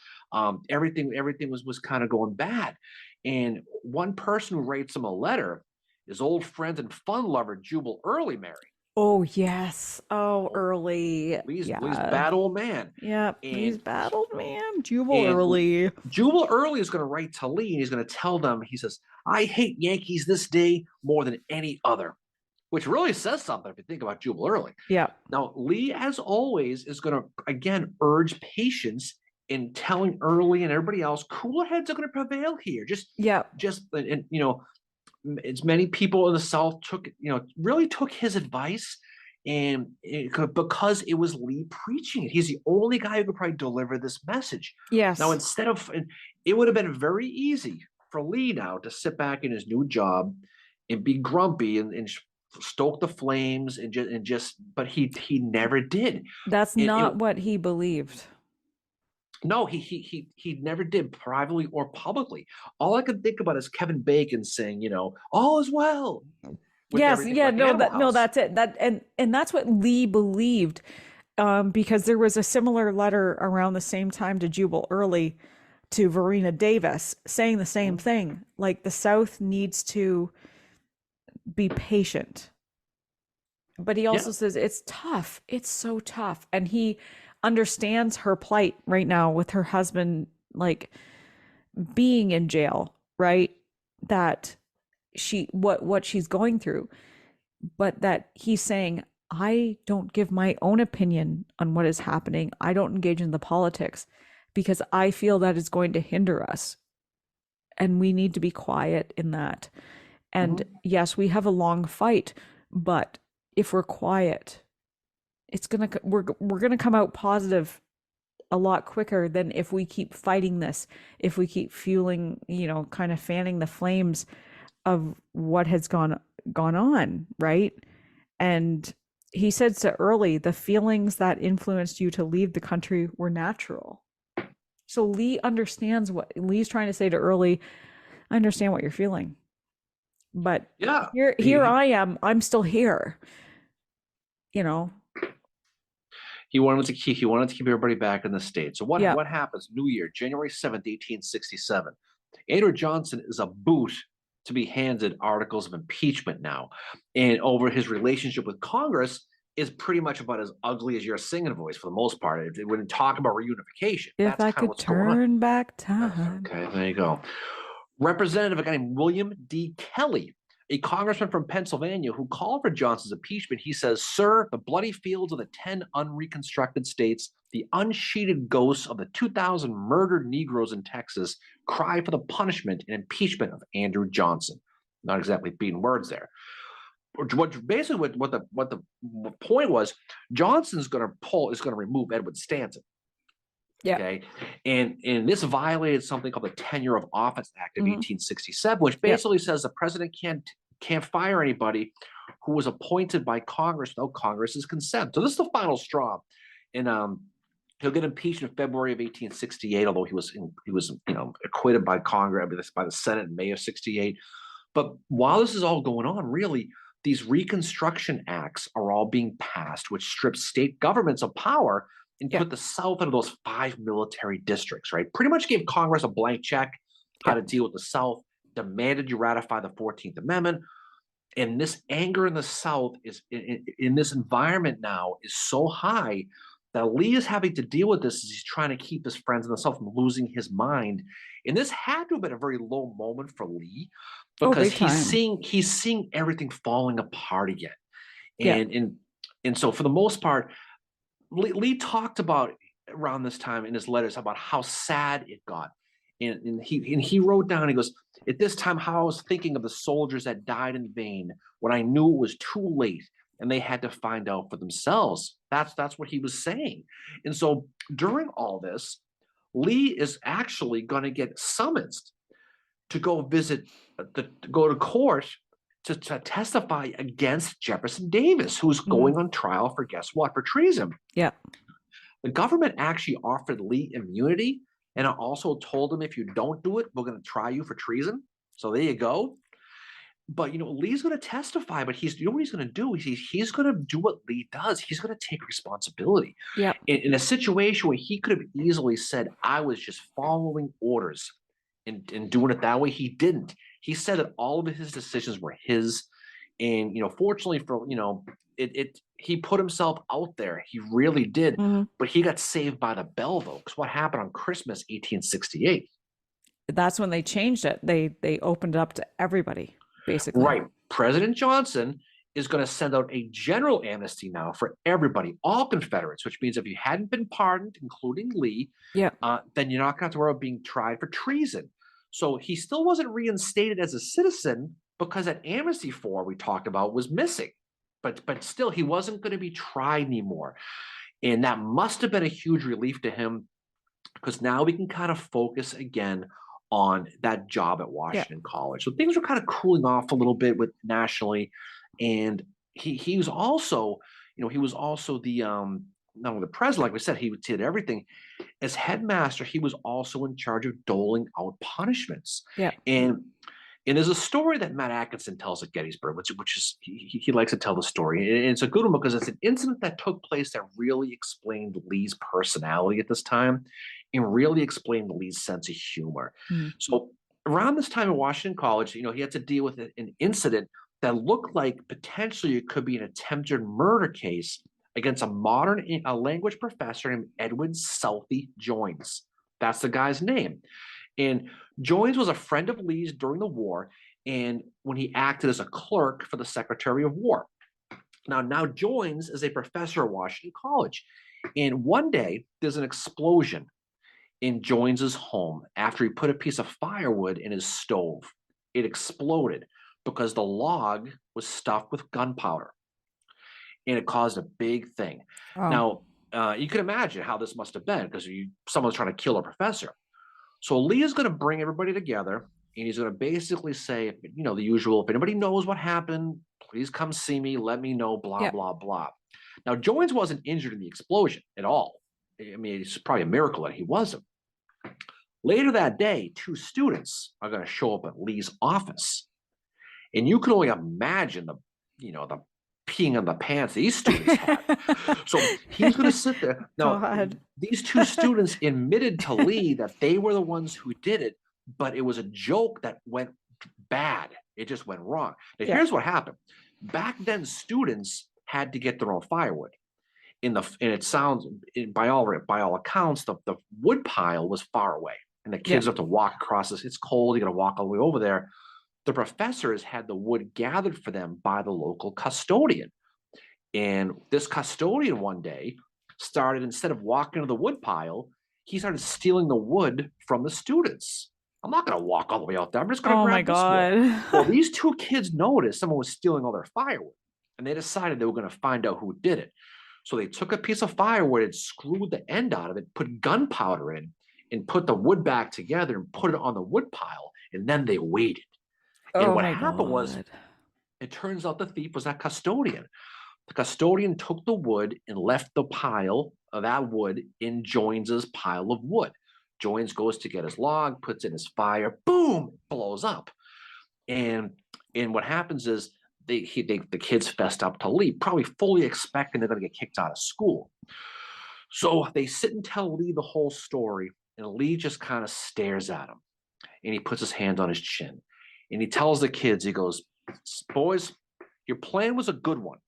Everything was kind of going bad. And one person who writes him a letter, his old friend and fun lover, Jubal Early, married. Oh, yes. Oh, Early. Lee's bad old man. Yeah, he's bad old man. Jubal Early. Jubal Early is going to write to Lee, and he's going to tell them, he says, I hate Yankees this day more than any other, which really says something if you think about Jubal Early. Yeah. Now, Lee, as always, is going to, again, urge patience in telling Early and everybody else, cooler heads are going to prevail here. As many people in the South really took his advice, and because it was Lee preaching it. He's the only guy who could probably deliver this message. Yes. Now, it would have been very easy for Lee now to sit back in his new job and be grumpy and stoke the flames but he never did. That's not what he believed. No, he never did, privately or publicly. All I could think about is Kevin Bacon saying, all is well. Yes, that's it. And that's what Lee believed, because there was a similar letter around the same time to Jubal Early to Verena Davis saying the same thing. Like, the South needs to be patient. But he also says it's tough. It's so tough. And understands her plight right now with her husband, like being in jail, right? That what she's going through, but that he's saying, I don't give my own opinion on what is happening. I don't engage in the politics because I feel that is going to hinder us. And we need to be quiet in that. And Mhm. yes, we have a long fight, but if we're quiet, we're gonna come out positive a lot quicker than if we keep fighting this, if we keep fueling, kind of fanning the flames of what has gone on, right? And he said so early, the feelings that influenced you to leave the country were natural. So Lee understands what Lee's trying to say to Early. I understand what you're feeling, but Yeah. here I am. I'm still here. You know. He wanted to keep everybody back in the States. So Yeah. what happens? New Year, January 7th, 1867. Andrew Johnson is a boot to be handed articles of impeachment now. And over his relationship with Congress is pretty much about as ugly as your singing voice for the most part. It wouldn't talk about reunification. If That's I kind of could what's going on. turn back time. Okay, there you go. Representative, a guy named William D. Kelly, a congressman from Pennsylvania who called for Johnson's impeachment. He says, Sir, the bloody fields of the 10 unreconstructed states, the unsheeted ghosts of the 2,000 murdered Negroes in Texas cry for the punishment and impeachment of Andrew Johnson. Not exactly beating words there. What the point was, Johnson's going to remove Edward Stanton. Yeah. Okay. And this violated something called the Tenure of Office Act of Mhm. 1867, which basically says the president can't fire anybody who was appointed by Congress without Congress's consent. So this is the final straw. And he'll get impeached in February of 1868, although he was acquitted by Congress, by the Senate in May of 68. But while this is all going on, really, these Reconstruction Acts are all being passed, which strips state governments of power and Yeah. put the South into those 5 military districts, right? Pretty much gave Congress a blank check how Yeah. to deal with the South, demanded you ratify the 14th Amendment. And this anger in the South is in this environment now is so high that Lee is having to deal with this as he's trying to keep his friends in the South from losing his mind. And this had to have been a very low moment for Lee Oh, because big time. he's seeing everything falling apart again. Yeah. And so for the most part, Lee talked about around this time in his letters about how sad it got. And he wrote down, he goes, at this time, how I was thinking of the soldiers that died in vain when I knew it was too late and they had to find out for themselves. That's what he was saying. And so during all this, Lee is actually going to get summoned to go go to court to testify against Jefferson Davis, who's Mhm. going on trial for guess what? For treason. Yeah. The government actually offered Lee immunity, and it also told him if you don't do it, we're going to try you for treason. So there you go. But Lee's going to testify, but what he's going to do? He's going to do what Lee does. He's going to take responsibility Yeah. in a situation where he could have easily said, "I was just following orders," and doing it that way. He didn't. He said that all of his decisions were his, and fortunately for he put himself out there. He really did. Mhm. But he got saved by the bell, though, because what happened on Christmas 1868? That's when they changed it. They opened it up to everybody, basically. Right. President Johnson is going to send out a general amnesty now for everybody, all Confederates, which means if you hadn't been pardoned, including Lee, Yeah. then you're not going to have to worry about being tried for treason. So he still wasn't reinstated as a citizen because that amnesty form we talked about was missing. But still, he wasn't going to be tried anymore. And that must have been a huge relief to him because now we can kind of focus again on that job at Washington College. So things were kind of cooling off a little bit with nationally. And he was also, he was also the not only the president, like we said, he did everything. As headmaster, he was also in charge of doling out punishments. Yeah. And there's a story that Matt Atkinson tells at Gettysburg, which is he likes to tell the story. And it's a good one because it's an incident that took place that really explained Lee's personality at this time and really explained Lee's sense of humor. Mhm. So around this time at Washington College, he had to deal with an incident that looked like potentially it could be an attempted murder case against a modern language professor named Edwin Southey Joines. That's the guy's name. And Joines was a friend of Lee's during the war, and when he acted as a clerk for the Secretary of War. Now Joines is a professor at Washington College. And one day, there's an explosion in Joines's home after he put a piece of firewood in his stove. It exploded because the log was stuffed with gunpowder, and it caused a big thing. Oh, Now, you can imagine how this must have been because someone's trying to kill a professor. So Lee is going to bring everybody together, and he's going to basically say, the usual, if anybody knows what happened, please come see me, let me know, blah, yeah. blah, blah. Now, Joines wasn't injured in the explosion at all. I mean, it's probably a miracle that he wasn't. Later that day, two students are going to show up at Lee's office. And you can only imagine the peeing in the pants these students had. So he's going to sit there. Now, God. these two students admitted to Lee that they were the ones who did it, but it was a joke that went bad. It just went wrong. Now, Yeah. here's what happened. Back then, students had to get their own firewood. And it sounds, by all accounts, the wood pile was far away, and the kids have to walk across this. It's cold. You got to walk all the way over there. The professors had the wood gathered for them by the local custodian. And this custodian one day started, instead of walking to the wood pile, he started stealing the wood from the students. I'm not going to walk all the way out there. I'm just going to grab this wood. Well, these two kids noticed someone was stealing all their firewood, and they decided they were going to find out who did it. So they took a piece of firewood and screwed the end out of it, put gunpowder in, and put the wood back together and put it on the wood pile, and then they waited. And what happened was, it turns out the thief was that custodian. The custodian took the wood and left the pile of that wood in Joines's pile of wood. Joines goes to get his log, puts in his fire, boom, blows up. And what happens is the kids fessed up to Lee, probably fully expecting they're going to get kicked out of school. So they sit and tell Lee the whole story, and Lee just kind of stares at him, and he puts his hand on his chin, and he tells the kids, he goes, "Boys, your plan was a good one.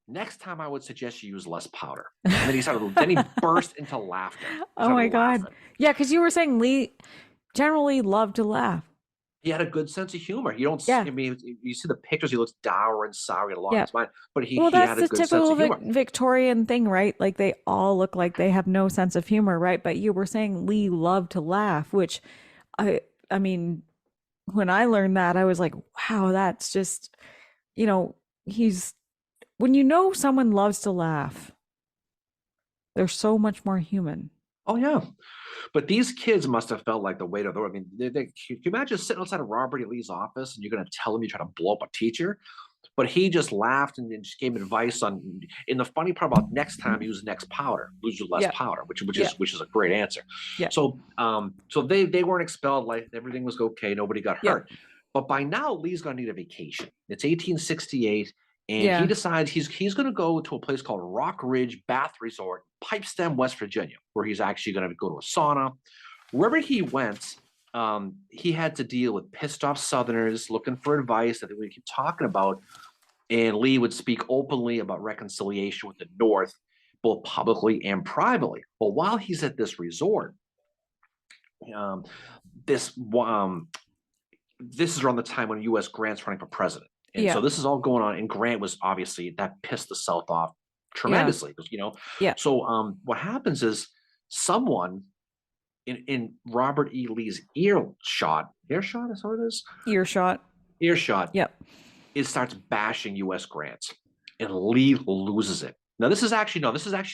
Next time I would suggest you use less powder." And then he burst into laughter. Oh my God. Yeah, because you were saying Lee generally loved to laugh. He had a good sense of humor. You don't see, I mean, you see the pictures, he looks dour and sour, he had a lot in his mind, but he had a good sense of humor. That's the typical Victorian thing, right? Like they all look like they have no sense of humor, right? But you were saying Lee loved to laugh, which I mean, when I learned that, I was like, wow, that's just, when you know someone loves to laugh, they're so much more human. Oh, yeah. But these kids must have felt like the weight of the world. I mean, can you imagine sitting outside of Robert E. Lee's office and you're going to tell him you're trying to blow up a teacher? But he just laughed and just gave advice on. And the funny part about next time, use powder, use less powder, which is a great answer. Yeah. So they weren't expelled. Like everything was okay. Nobody got hurt. Yeah. But by now, Lee's going to need a vacation. It's 1868. And he decides he's going to go to a place called Rock Ridge Bath Resort, Pipestem, West Virginia, where he's actually going to go to a sauna. Wherever he went, he had to deal with pissed off Southerners looking for advice that we keep talking about. And Lee would speak openly about reconciliation with the North, both publicly and privately. Well, while he's at this resort, this is around the time when U.S. Grant's running for president. And so this is all going on, and Grant was obviously, that pissed the South off tremendously, because So what happens is someone in Robert E. Lee's earshot is what it is? Earshot. Yep. It starts bashing U.S. Grant, and Lee loses it. Now this actually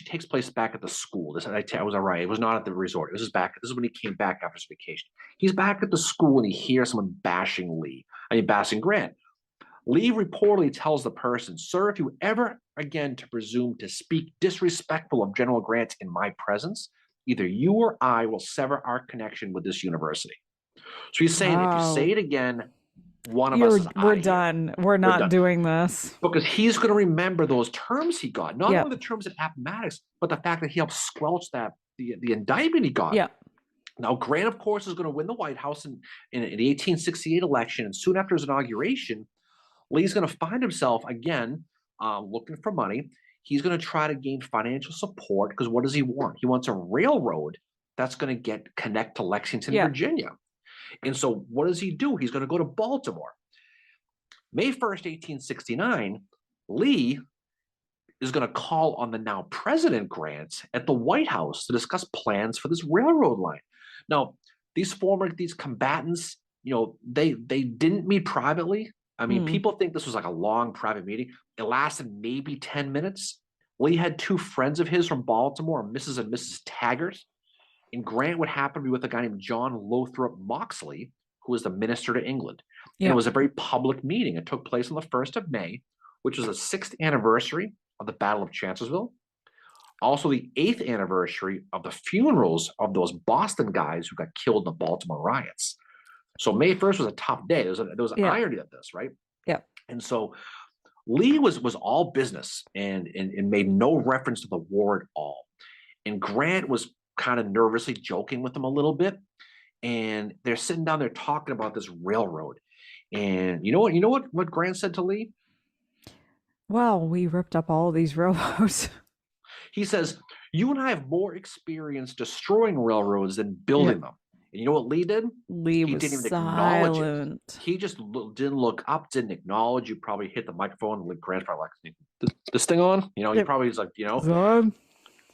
takes place back at the school. I was all right. It was not at the resort. This is when he came back after his vacation. He's back at the school, and he hears someone bashing Grant. Lee reportedly tells the person, "Sir, if you ever again to presume to speak disrespectful of General Grant in my presence, either you or I will sever our connection with this university." So he's saying, if you say it again, one of us is we're done. We're not doing this. Because he's going to remember those terms he got, not only the terms at Appomattox, but the fact that he helped squelch the indictment he got. Yeah. Now, Grant, of course, is going to win the White House in the 1868 election, and soon after his inauguration, Lee's going to find himself again looking for money. He's going to try to gain financial support because what does he want? He wants a railroad that's going to connect to Lexington, Yeah. Virginia. And so what does he do? He's going to go to Baltimore. May 1st, 1869, Lee is going to call on the now President Grant at the White House to discuss plans for this railroad line. Now, these combatants, they didn't meet privately. I mean, Mm. people think this was like a long private meeting. It lasted maybe 10 minutes. Lee had two friends of his from Baltimore, Mrs. and Mrs. Taggart, and Grant would happen to be with a guy named John Lothrop Moxley, who was the minister to England. And Yeah. it was a very public meeting. It took place on the 1st of May, which was the 6th anniversary of the Battle of Chancellorsville. Also, the 8th anniversary of the funerals of those Boston guys who got killed in the Baltimore riots. So May 1st was a tough day. There was an Yeah. irony of this, right? Yeah. And so Lee was all business and made no reference to the war at all. And Grant was kind of nervously joking with him a little bit. And they're sitting down there talking about this railroad. And you know what Grant said to Lee? Well, we ripped up all of these railroads. He says, "You and I have more experience destroying railroads than building them." And you know what Lee did? Lee He was didn't even acknowledge it. silent. He just didn't look up, didn't acknowledge. You probably hit the microphone. Grant's probably like, "This thing on?" He Yep. probably is like, Son.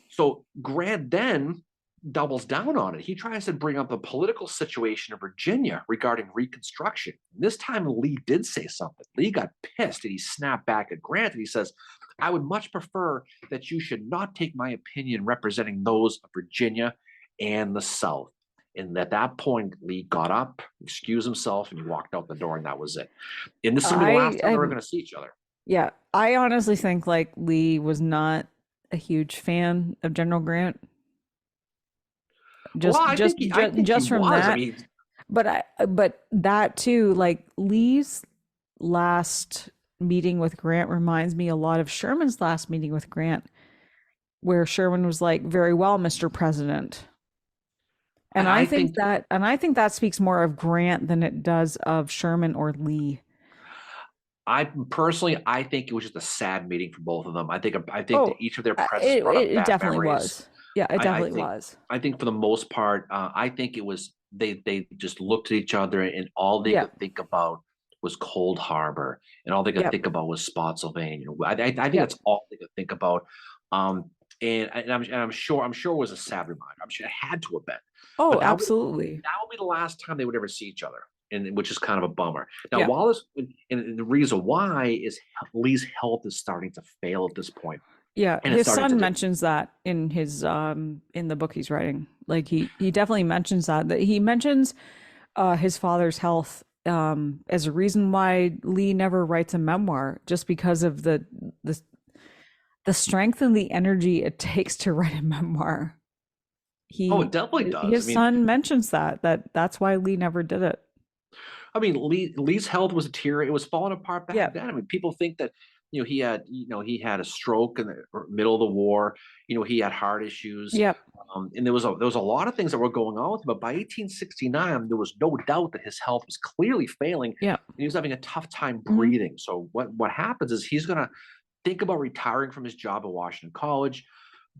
So Grant then doubles down on it. He tries to bring up the political situation of Virginia regarding Reconstruction. This time Lee did say something. Lee got pissed and he snapped back at Grant and he says, "I would much prefer that you should not take my opinion representing those of Virginia and the South." And at that point, Lee got up, excused himself, and he walked out the door, and that was it. And this is going to be the last time they were going to see each other. Yeah, I honestly think like Lee was not a huge fan of General Grant. Just Well, I think he from was. that. I mean, But that too, like Lee's last meeting with Grant reminds me a lot of Sherman's last meeting with Grant, where Sherman was like, "Very well, Mr. President." And I think that speaks more of Grant than it does of Sherman or Lee. I think it was just a sad meeting for both of them. I think Oh, that each of their presses brought up it bad definitely memories. was. Yeah, it definitely was. I think for the most part, I think it was they just looked at each other and all they Yeah. could think about was Cold Harbor, and all they could Yep. think about was Spotsylvania. I think Yep. that's all they could think about. And I'm sure it was a sad reminder. I'm sure it had to have been. Oh, But that absolutely. will be the last time they would ever see each other, and which is kind of a bummer. Now, Yeah. Wallace, and the reason why is Lee's health is starting to fail at this point. Yeah, And it's his starting son to mentions that in his in the book he's writing. Like he definitely mentions that he mentions his father's health as a reason why Lee never writes a memoir, just because of the strength and the energy it takes to write a memoir. it definitely does. His son mentions that's why Lee never did it. I mean, Lee's health was deteriorating. It was falling apart back then. I mean, people think that he had a stroke in the middle of the war. He had heart issues. Yep. And there was a lot of things that were going on with him. But by 1869, there was no doubt that his health was clearly failing. Yeah. And he was having a tough time breathing. So what happens is he's going to think about retiring from his job at Washington College,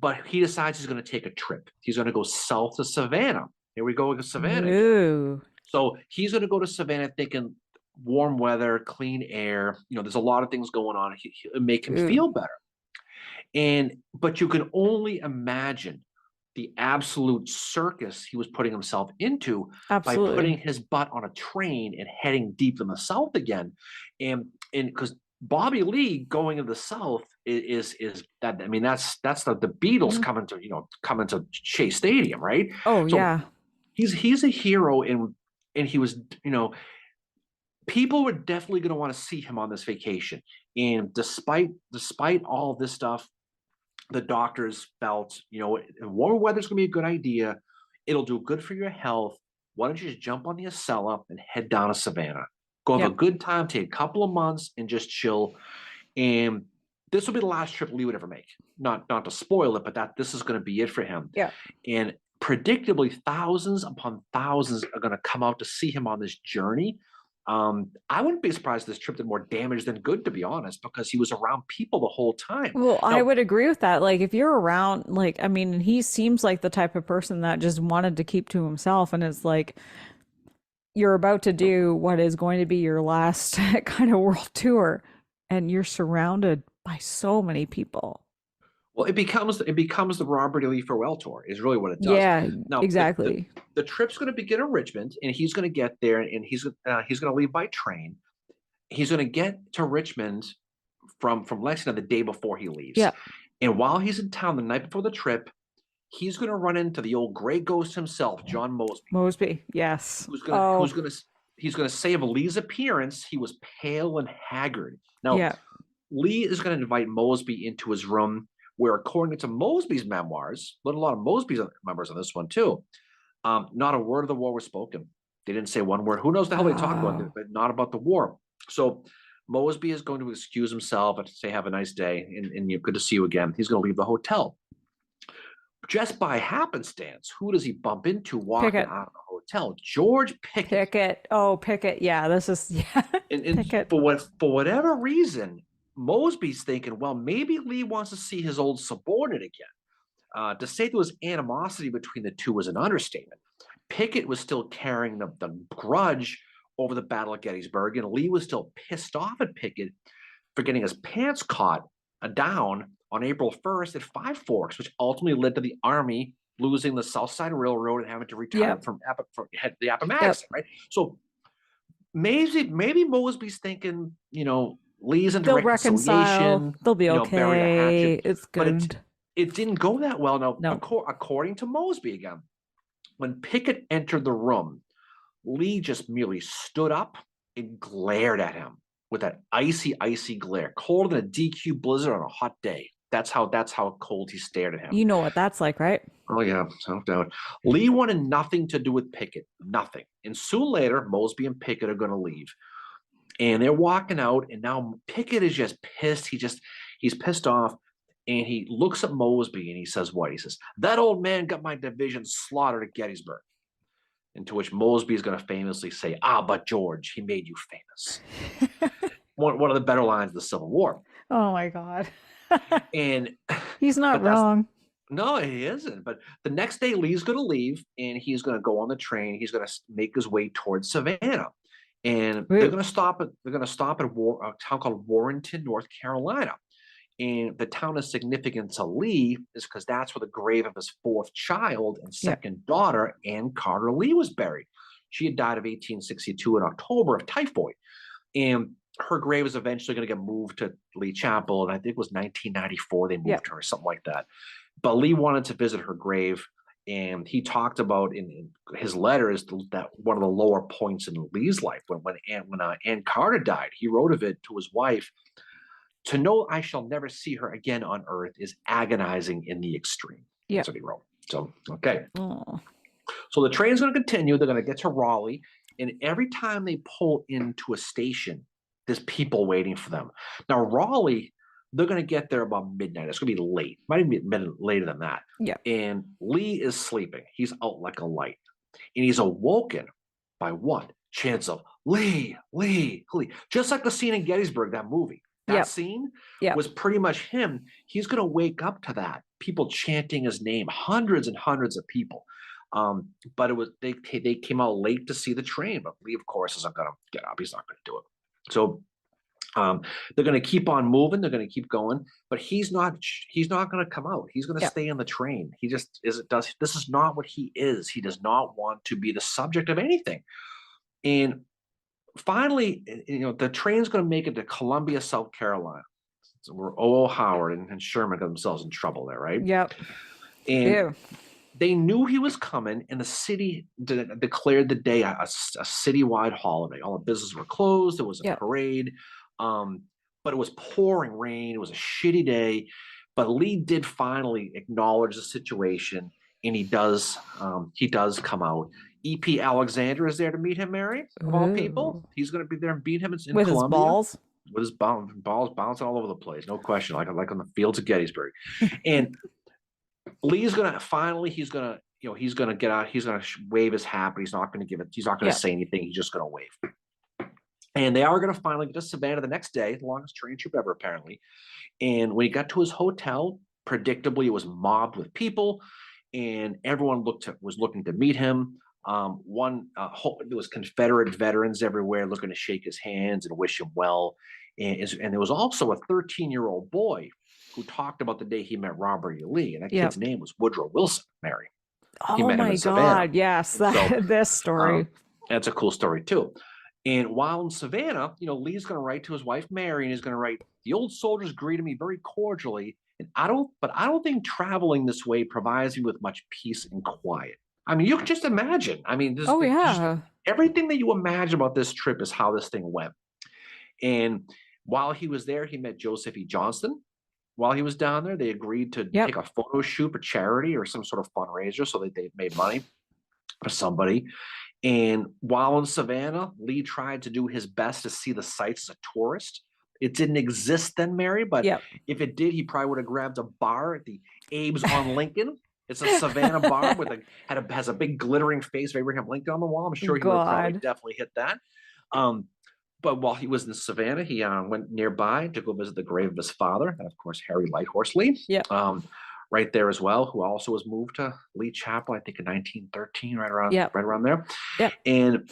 but he decides he's going to take a trip. He's going to go south to Savannah. Here we go with Savannah. Ooh. So he's going to go to Savannah thinking warm weather, clean air. There's a lot of things going on. It'll make him feel better. But you can only imagine the absolute circus he was putting himself into by putting his butt on a train and heading deep in the South again. And because Bobby Lee going to the South is that, I mean, that's the Beatles coming to Shea Stadium, right? Oh, so yeah. He's a hero, and he was, people were definitely going to want to see him on this vacation. And despite all this stuff, the doctors felt, warmer weather's going to be a good idea. It'll do good for your health. Why don't you just jump on the Acela and head down to Savannah? Go have a good time, take a couple of months and just chill. And this will be the last trip Lee would ever make. Not to spoil it, but this is going to be it for him. Yeah. And predictably, thousands upon thousands are going to come out to see him on this journey. I wouldn't be surprised if this trip did more damage than good, to be honest, because he was around people the whole time. Well, I Now, would agree with that. Like, if you're around, like, I mean, he seems like the type of person that just wanted to keep to himself. And it's like, you're about to do what is going to be your last kind of world tour, and you're surrounded by so many people. well, it becomes the Robert E. Lee farewell tour is really what it does. Yeah, Now, exactly. the trip's going to begin in Richmond, and he's going to get there, and he's going to leave by train. He's going to get to Richmond from Lexington the day before he leaves. Yeah, And while he's in town the night before the trip, he's going to run into the old gray ghost himself, John Mosby, Mosby. Yes. who's going to Oh, who's going to he's going to say of Lee's appearance, he was pale and haggard. Now, yeah. Lee is going to invite Mosby into his room, where, according to Mosby's memoirs, but a lot of Mosby's members on this one too, not a word of the war was spoken. They didn't say one word. Who knows the hell they talked about, Oh, but not about the war. So Mosby is going to excuse himself and say, "Have a nice day, and you're good to see you again." He's going to leave the hotel. Just by happenstance, who does he bump into walking Pickett. out of the hotel? George Pickett. Pickett. Oh, Pickett. Yeah, this is, yeah. And Pickett. for whatever reason, Mosby's thinking, well, maybe Lee wants to see his old subordinate again. To say there was animosity between the two was an understatement. Pickett was still carrying the grudge over the Battle of Gettysburg, and Lee was still pissed off at Pickett for getting his pants caught down on April 1st at Five Forks, which ultimately led to the Army losing the South Side Railroad and having to retire Yep. from the Appomattox, Yep. right? So maybe Mosby's thinking, Lee's into They'll reconcile. reconciliation, They'll be bury the okay. hatchet, It's but good. it didn't go that well. Now, No. according to Mosby again, when Pickett entered the room, Lee just merely stood up and glared at him with that icy, icy glare, colder than a DQ blizzard on a hot day. That's how cold he stared at him. You know what that's like, right? Oh yeah, no doubt. Lee wanted nothing to do with Pickett, nothing. And soon later, Mosby and Pickett are going to leave, and they're walking out. And now Pickett is just pissed. He's pissed off, and he looks at Mosby and he says, "What?" He says, "That old man got my division slaughtered at Gettysburg." Into which Mosby is going to famously say, "Ah, but George, he made you famous." One of the better lines of the Civil War. Oh my God. And He's not but that's wrong. no, he isn't. But the next day, Lee's going to leave, and he's going to go on the train. He's going to make his way towards Savannah, and they're Woo. going to stop at a town called Warrenton, North Carolina. And the town is significant to Lee is because that's where the grave of his fourth child and Yeah. second daughter, Ann Carter Lee, was buried. She had died of 1862 in October of typhoid. And her grave is eventually going to get moved to Lee Chapel. And I think it was 1994 they moved Yep. her or something like that. But Lee wanted to visit her grave. And he talked about in his letters that one of the lower points in Lee's life when Ann Carter died, he wrote of it to his wife. "To know I shall never see her again on earth is agonizing in the extreme." Yeah. That's what he wrote. So, okay. Oh. So the train's going to continue. They're going to get to Raleigh. And every time they pull into a station, there's people waiting for them. Now, Raleigh, they're going to get there about midnight. It's going to be late. Might even be a minute later than that. Yeah. And Lee is sleeping. He's out like a light. And he's awoken by what? Chants of Lee, Lee, Lee. Just like the scene in Gettysburg, that movie. That Yep. scene Yep. was pretty much him. He's going to wake up to that. People chanting his name, hundreds and hundreds of people. But it was they came out late to see the train. But Lee, of course, isn't going to get up. He's not going to do it. So they're going to keep on moving. They're going to keep going. But he's not going to come out. He's going to Yep. stay in the train. He just does. This is not what he is. He does not want to be the subject of anything. And finally, the train's going to make it to Columbia, South Carolina. So where O.O. Howard and Sherman got themselves in trouble there, right? Yep. And Ew. they knew he was coming, and the city declared the day a citywide holiday. All the businesses were closed. There was a Yep. parade, but it was pouring rain. It was a shitty day. But Lee did finally acknowledge the situation, and he does come out. E.P. Alexander is there to meet him, Mary, of all people. Ooh. He's going to be there and beat him in With his Columbia. balls. With his balls bouncing all over the place, no question, like on the fields of Gettysburg. And Lee's gonna finally, he's gonna get out. He's gonna wave his hat, but he's not gonna give it. He's not gonna Yeah. say anything. He's just gonna wave. And they are going to finally get to Savannah the next day, the longest train trip ever, apparently. And when he got to his hotel, predictably, it was mobbed with people, and everyone was looking to meet him. There was Confederate veterans everywhere looking to shake his hands and wish him well. And there was also a 13-year-old boy who talked about the day he met Robert E. Lee, and that Yep. kid's name was Woodrow Wilson, Mary. He Oh met him my in Savannah. God. Yes. So This story. that's a cool story too. And while in Savannah, Lee's going to write to his wife Mary, and he's going to write, "The old soldiers greeted me very cordially, and I don't think traveling this way provides me with much peace and quiet." I mean, you can just imagine. I mean, Oh yeah. everything that you imagine about this trip is how this thing went. And while he was there, he met Joseph E. Johnston. While he was down there, they agreed to Yep. take a photo shoot for charity or some sort of fundraiser, so that they made money for somebody. And while in Savannah, Lee tried to do his best to see the sights as a tourist. It didn't exist then, Mary, but Yep. if it did, he probably would have grabbed a bar at the Abe's on Lincoln. It's a Savannah bar with has a big glittering face of Abraham Lincoln on the wall. I'm sure he would have probably God. definitely hit that. But while he was in Savannah, he went nearby to go visit the grave of his father, and of course Harry Lighthorse Lee. Yep. Right there as well, who also was moved to Lee Chapel, I think in 1913, right around Yep. right around there. Yep.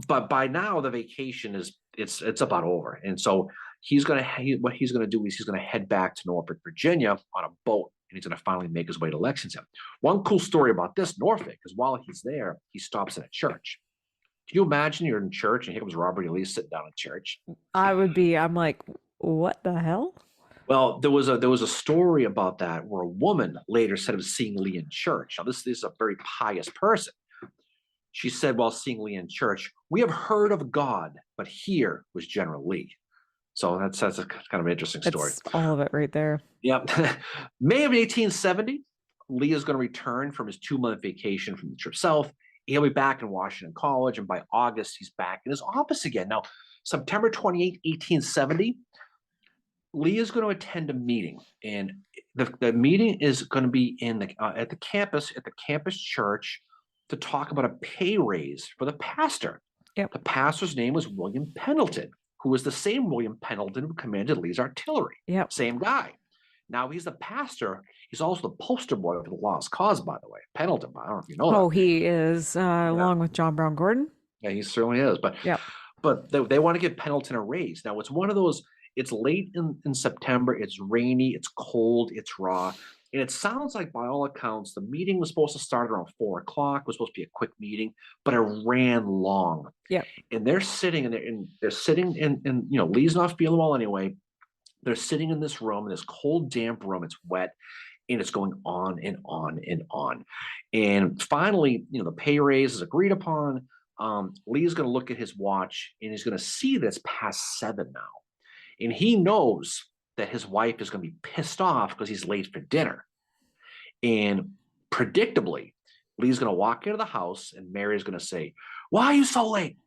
But by now the vacation it's about over, and so what he's gonna do is he's gonna head back to Norfolk, Virginia on a boat, and he's gonna finally make his way to Lexington. One cool story about this Norfolk is while he's there, he stops at a church. Can you imagine you're in church and here comes Robert E. Lee sitting down in church? I'm like, what the hell? Well, there was a story about that where a woman later said of seeing Lee in church. Now, this is a very pious person. She said while seeing Lee in church, "We have heard of God, but here was General Lee." So that's a kind of an interesting story. It's all of it right there. Yep. May of 1870, Lee is going to return from his 2-month vacation from the trip south. He'll be back in Washington College, and by August, he's back in his office again. Now, September 28, 1870, Lee is going to attend a meeting, and the meeting is going to be at the campus church to talk about a pay raise for the pastor. Yep. The pastor's name was William Pendleton, who was the same William Pendleton who commanded Lee's artillery. Yep. Same guy. Now he's the pastor. He's also the poster boy for the Lost Cause, by the way. Pendleton, I don't know if you know that. Oh, he is along with John Brown Gordon. Yeah, he certainly is. But Yep. but they want to give Pendleton a raise. Now it's one of those. It's late in September. It's rainy. It's cold. It's raw. And it sounds like, by all accounts, the meeting was supposed to start around 4 o'clock. It was supposed to be a quick meeting, but it ran long. Yep. And they're sitting in Lee's not feeling well anyway. They're sitting in this room, in this cold, damp room. It's wet, and it's going on and on and on. And finally, the pay raise is agreed upon. Lee's going to look at his watch, and he's going to see that it's past 7 now. And he knows that his wife is going to be pissed off because he's late for dinner. And predictably, Lee's going to walk into the house, and Mary's going to say, "Why are you so late?"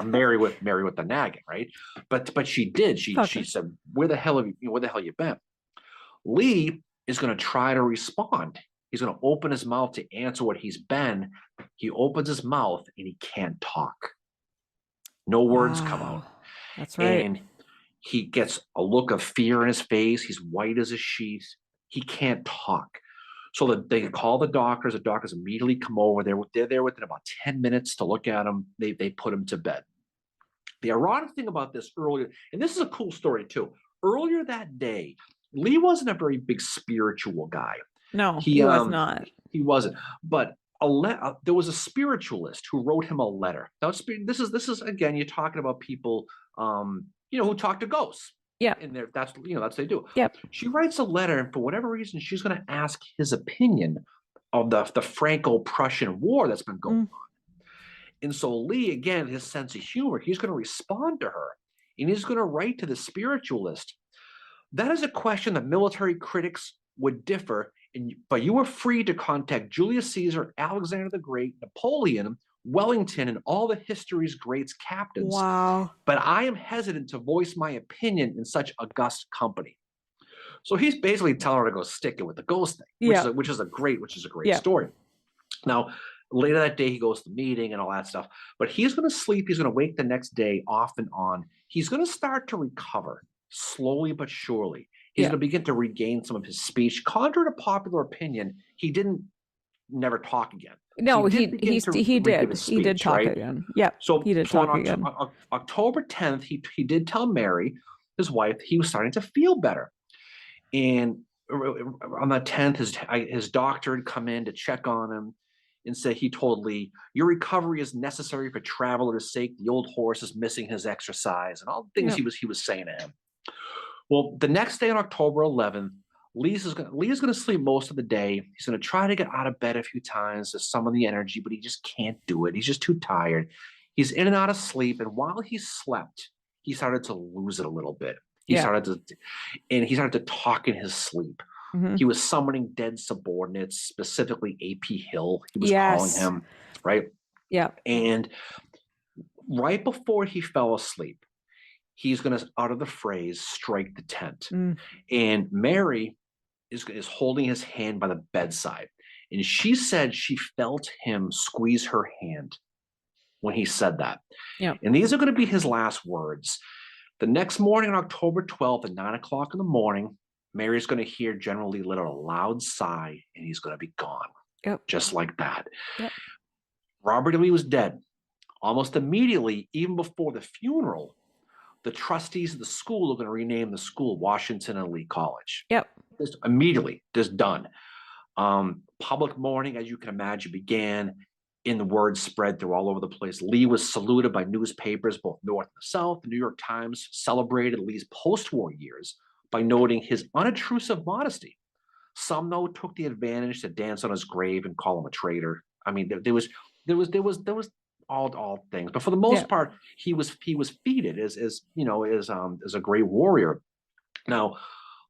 Mary with the nagging, right? But she did. She said, "Where the hell have you been?" Lee is going to try to respond. He's going to open his mouth to answer what he's been. He opens his mouth and he can't talk. No words come out. That's right. And he gets a look of fear in his face. He's white as a sheet. He can't talk. So that they call the doctors. The doctors immediately come over. They're there within about 10 minutes to look at him. They put him to bed. The ironic thing about this earlier, and this is a cool story too. Earlier that day, Lee wasn't a very big spiritual guy. No, he was not. He wasn't. But there was a spiritualist who wrote him a letter. Now, this is again, you're talking about people, who talk to ghosts. Yeah. And that's what they do. Yep. She writes a letter, and for whatever reason, she's going to ask his opinion of the Franco-Prussian War that's been going on. And so Lee, again, his sense of humor, he's going to respond to her, and he's going to write to the spiritualist. "That is a question that military critics would differ, but you are free to contact Julius Caesar, Alexander the Great, Napoleon, Wellington, and all the history's great captains. Wow. But I am hesitant to voice my opinion in such august company." So he's basically telling her to go stick it with the ghost thing, which is a great story. Now, Later that day, he goes to the meeting and all that stuff. But he's going to sleep. He's going to wake the next day off and on. He's going to start to recover slowly but surely. He's Yeah. going to begin to regain some of his speech. Contrary to popular opinion, he didn't never talk again. No, He did begin to he regive did. his He did speech, talk right? again. Yep. So, He did so talk on again. October 10th, he did tell Mary, his wife, he was starting to feel better. And on the 10th, his doctor had come in to check on him and said, he told Lee, your recovery is necessary for traveler's sake. The old horse is missing his exercise, and all the things Yep. he was saying to him. Well, the next day on October 11th, Lee's going to sleep most of the day. He's going to try to get out of bed a few times to summon the energy, but he just can't do it. He's just too tired. He's in and out of sleep, and while he slept, he started to lose it a little bit. He Yeah. started to talk in his sleep. Mhm. He was summoning dead subordinates, specifically AP Hill. He was Yes. calling him, right? Yeah. And right before he fell asleep, he's going to utter the phrase, strike the tent. Mm. And Mary is holding his hand by the bedside. And she said she felt him squeeze her hand when he said that. Yeah. And these are going to be his last words. The next morning on October 12th at 9 o'clock in the morning, Mary's going to hear General Lee let out a loud sigh, and he's going to be gone. Yep. Just like that. Yep. Robert E. Lee was dead. Almost immediately, even before the funeral, the trustees of the school are going to rename the school Washington and Lee College. Yep. Just immediately, just done. Public mourning, as you can imagine, began, and the word spread through all over the place. Lee was saluted by newspapers, both North and South. The New York Times celebrated Lee's post-war years by noting his unobtrusive modesty. Some, though, took the advantage to dance on his grave and call him a traitor. I mean, there was all things, but for the most part, he was feted as a great warrior. Now,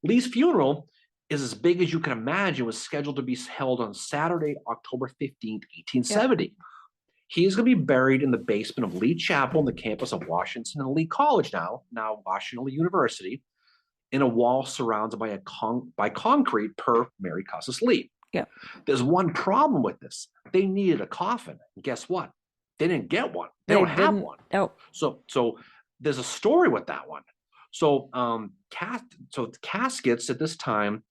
Lee's funeral is as big as you can imagine. Was scheduled to be held on Saturday, October 15th, 1870. Yep. He is going to be buried in the basement of Lee Chapel on the campus of Washington and Lee College, now Washington Lee University, in a wall surrounded by concrete, per Mary Custis Lee. Yeah. There's one problem with this. They needed a coffin. And guess what? They didn't get one. They don't have one. Oh. So there's a story with that one. So caskets at this time,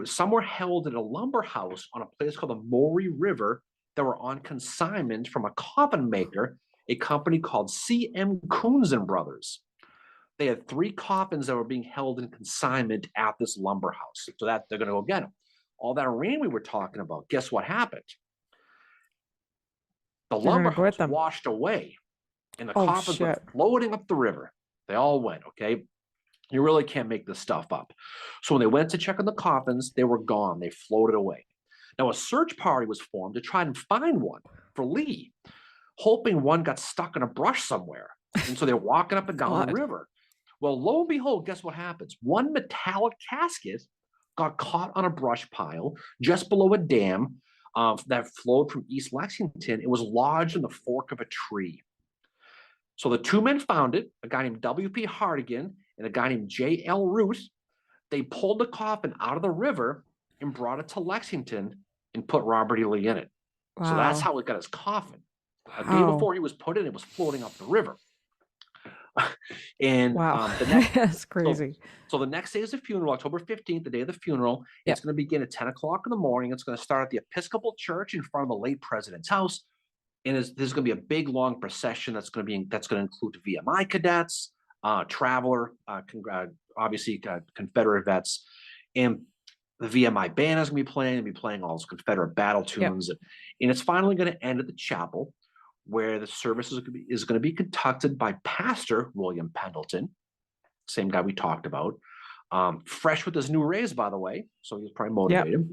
some were held in a lumber house on a place called the Maury River that were on consignment from a coffin maker, a company called C.M. Coons and Brothers. They had 3 coffins that were being held in consignment at this lumber house. So that they're going to go get them. All that rain we were talking about, guess what happened? The lumber house washed away, and the coffins were floating up the river. They all went, okay? You really can't make this stuff up. So when they went to check on the coffins, they were gone. They floated away. Now, a search party was formed to try and find one for Lee, hoping one got stuck in a brush somewhere. And so they're walking up and down the river. Well, lo and behold, guess what happens? One metallic casket got caught on a brush pile just below a dam that flowed from East Lexington. It was lodged in the fork of a tree. So the 2 men found it, a guy named W.P. Hartigan and a guy named J.L. Root. They pulled the coffin out of the river and brought it to Lexington and put Robert E. Lee in it. Wow. So that's how it got his coffin. A day before he was put in, it was floating up the river. And that's crazy. So the next day is the funeral, October 15th, the day of the funeral. It's going to begin at 10 o'clock in the morning. It's going to start at the Episcopal Church in front of the late president's house. And there's going to be a big, long procession that's going to include VMI cadets, traveler, obviously Confederate vets, and the VMI band is going to be playing. They'll be playing all those Confederate battle tunes, and it's finally going to end at the chapel, where the service is going to be conducted by Pastor William Pendleton, same guy we talked about, fresh with his new raise, by the way, so he was probably motivated.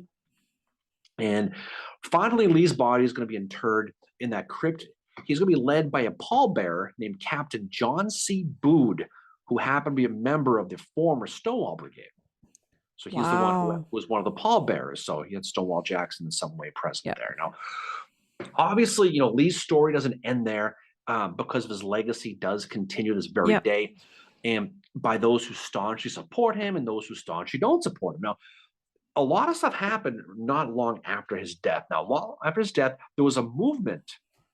And finally, Lee's body is going to be interred in that crypt. He's going to be led by a pallbearer named Captain John C. Bood, who happened to be a member of the former Stonewall Brigade. So he's the one who was one of the pallbearers. So he had Stonewall Jackson in some way present there. Now, obviously, Lee's story doesn't end there because of his legacy does continue this very day, and by those who staunchly support him and those who staunchly don't support him. Now, a lot of stuff happened not long after his death. Now, long after his death, there was a movement,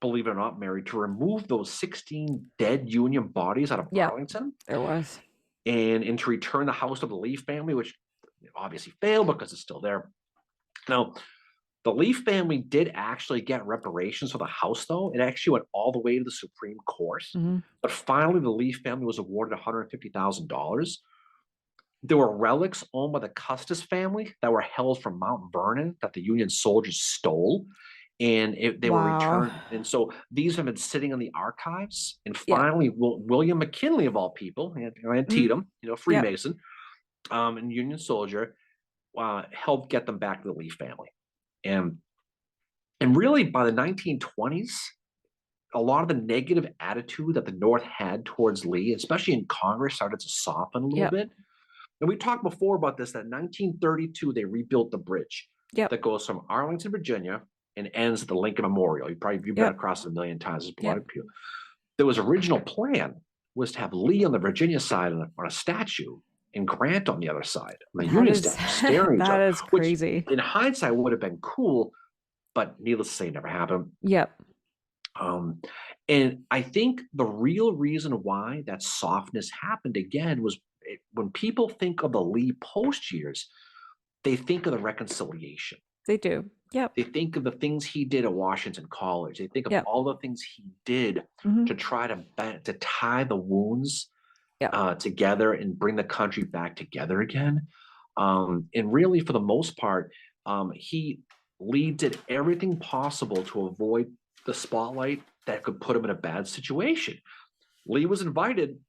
believe it or not, Mary, to remove those 16 dead Union bodies out of Yeah, Arlington there was. and to return the house to the Lee family, which obviously failed because it's still there. Now, the Lee family did actually get reparations for the house, though. It actually went all the way to the Supreme Court. Hmm. But finally, the Lee family was awarded $150,000. There were relics owned by the Custis family that were held from Mount Vernon that the Union soldiers stole, and they were Wow. returned. And so these have been sitting in the archives. And Yeah. finally, William McKinley, of all people, and Hmm. Tatum, Yep. Freemason, and Union soldier, helped get them back to the Lee family. And really, by the 1920s, a lot of the negative attitude that the North had towards Lee, especially in Congress, started to soften a little Yep. bit. And we talked before about this, that in 1932, they rebuilt the bridge Yep. that goes from Arlington, Virginia, and ends at the Lincoln Memorial. You've been Yep. across it a million times. It's a lot Yep. of people. There was original plan was to have Lee on the Virginia side on a statue and Grant on the other side, on the That Union is statue, staring at each that other, is which crazy. in hindsight would have been cool, but needless to say, never happened. Yep. Um, and I think the real reason why that softness happened again was when people think of the Lee Post years, they think of the reconciliation. They do. Yep. They think of the things he did at Washington College. They think of Yep. all the things he did Hmm. to try to tie the wounds Yep. together and bring the country back together again. And really, for the most part, Lee did everything possible to avoid the spotlight that could put him in a bad situation. Lee was invited.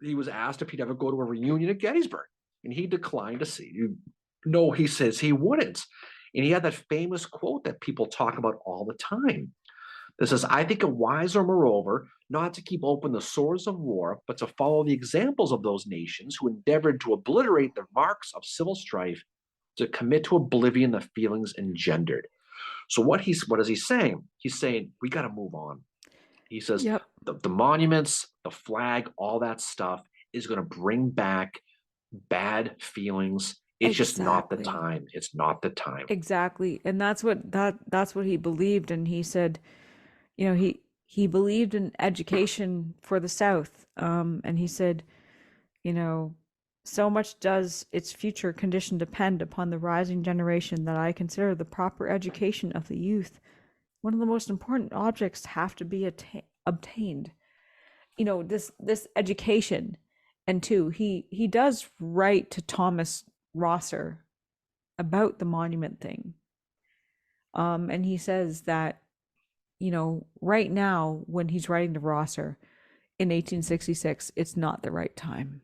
He was asked if he'd ever go to a reunion at Gettysburg, and he declined to see. No, he says he wouldn't. And he had that famous quote that people talk about all the time. That says, I think it wiser, moreover, not to keep open the sores of war, but to follow the examples of those nations who endeavored to obliterate the marks of civil strife, to commit to oblivion the feelings engendered. So what is he saying? He's saying we got to move on. He says Yep. the monuments, the flag, all that stuff is going to bring back bad feelings. It's just not the Exactly. time. It's not the time. Exactly. And that's what he believed. And he said, he believed in education for the South. And he said, you know, so much does its future condition depend upon the rising generation that I consider the proper education of the youth one of the most important objects have to be obtained. This education. And two, he does write to Thomas Rosser about the monument thing. And he says that, right now when he's writing to Rosser in 1866, it's not the right time.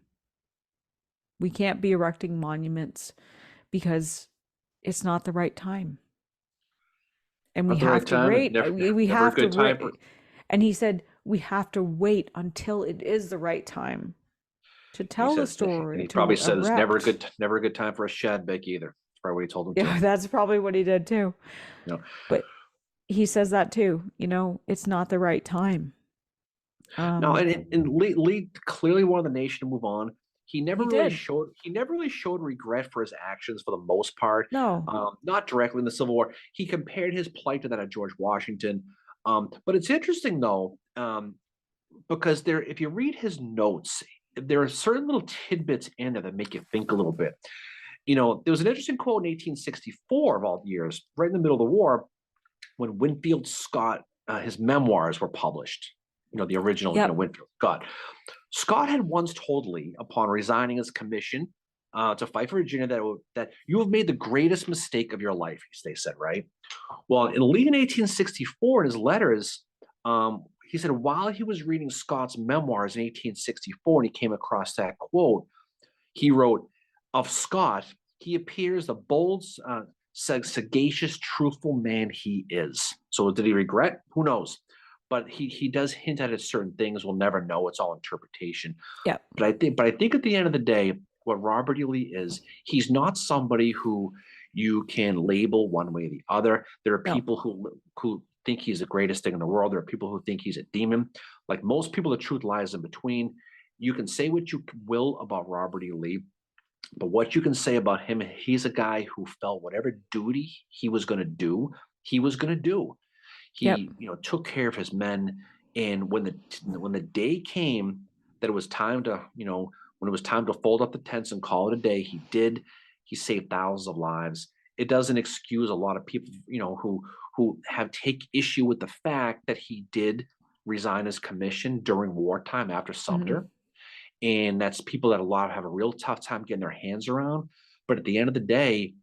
We can't be erecting monuments because it's not the right time. And we Not the have right to time. wait. We Never a have to good time for. wait. And he said, we have to wait until it is the right time to He tell the said, and story, he probably to said it's erect. never a good time for a Shadbeck either. That's probably what he told him Yeah, too. that's probably what he did too. You know, But he says that too, it's not the right time. no, Um, and Lee clearly wanted the nation to move on. he did. He never really showed regret for his actions for the most part. No. Not directly in the Civil War. He compared his plight to that of George Washington. But it's interesting though, because if you read his notes, there are certain little tidbits in there that make you think a little bit. There was an interesting quote in 1864 of all years, right in the middle of the war, when Winfield Scott, his memoirs were published. The original, Yep. Winfield Scott. Scott had once told Lee, upon resigning his commission to fight for Virginia, that you have made the greatest mistake of your life. They said, right? Well, in Lee in 1864, in his letters, he said while he was reading Scott's memoirs in 1864, and he came across that quote, he wrote of Scott, he appears the bold, sagacious, truthful man he is. So did he regret? Who knows? But he does hint at certain things. We'll never know. It's all interpretation. Yep. But I think at the end of the day, what Robert E. Lee is, he's not somebody who you can label one way or the other. There are No. people who think he's the greatest thing in the world. There are people who think he's a demon. Like most people, the truth lies in between. You can say what you will about Robert E. Lee, But what you can say about him, he's a guy who felt whatever duty he was going to do, he was going to do. Yep. He, took care of his men, and when the day came that it was time to, when it was time to fold up the tents and call it a day, he did. He saved thousands of lives. It doesn't excuse a lot of people, who have take issue with the fact that he did resign his commission during wartime after Hmm. Sumter, and that's people that a lot have a real tough time getting their hands around. But at the end of the day,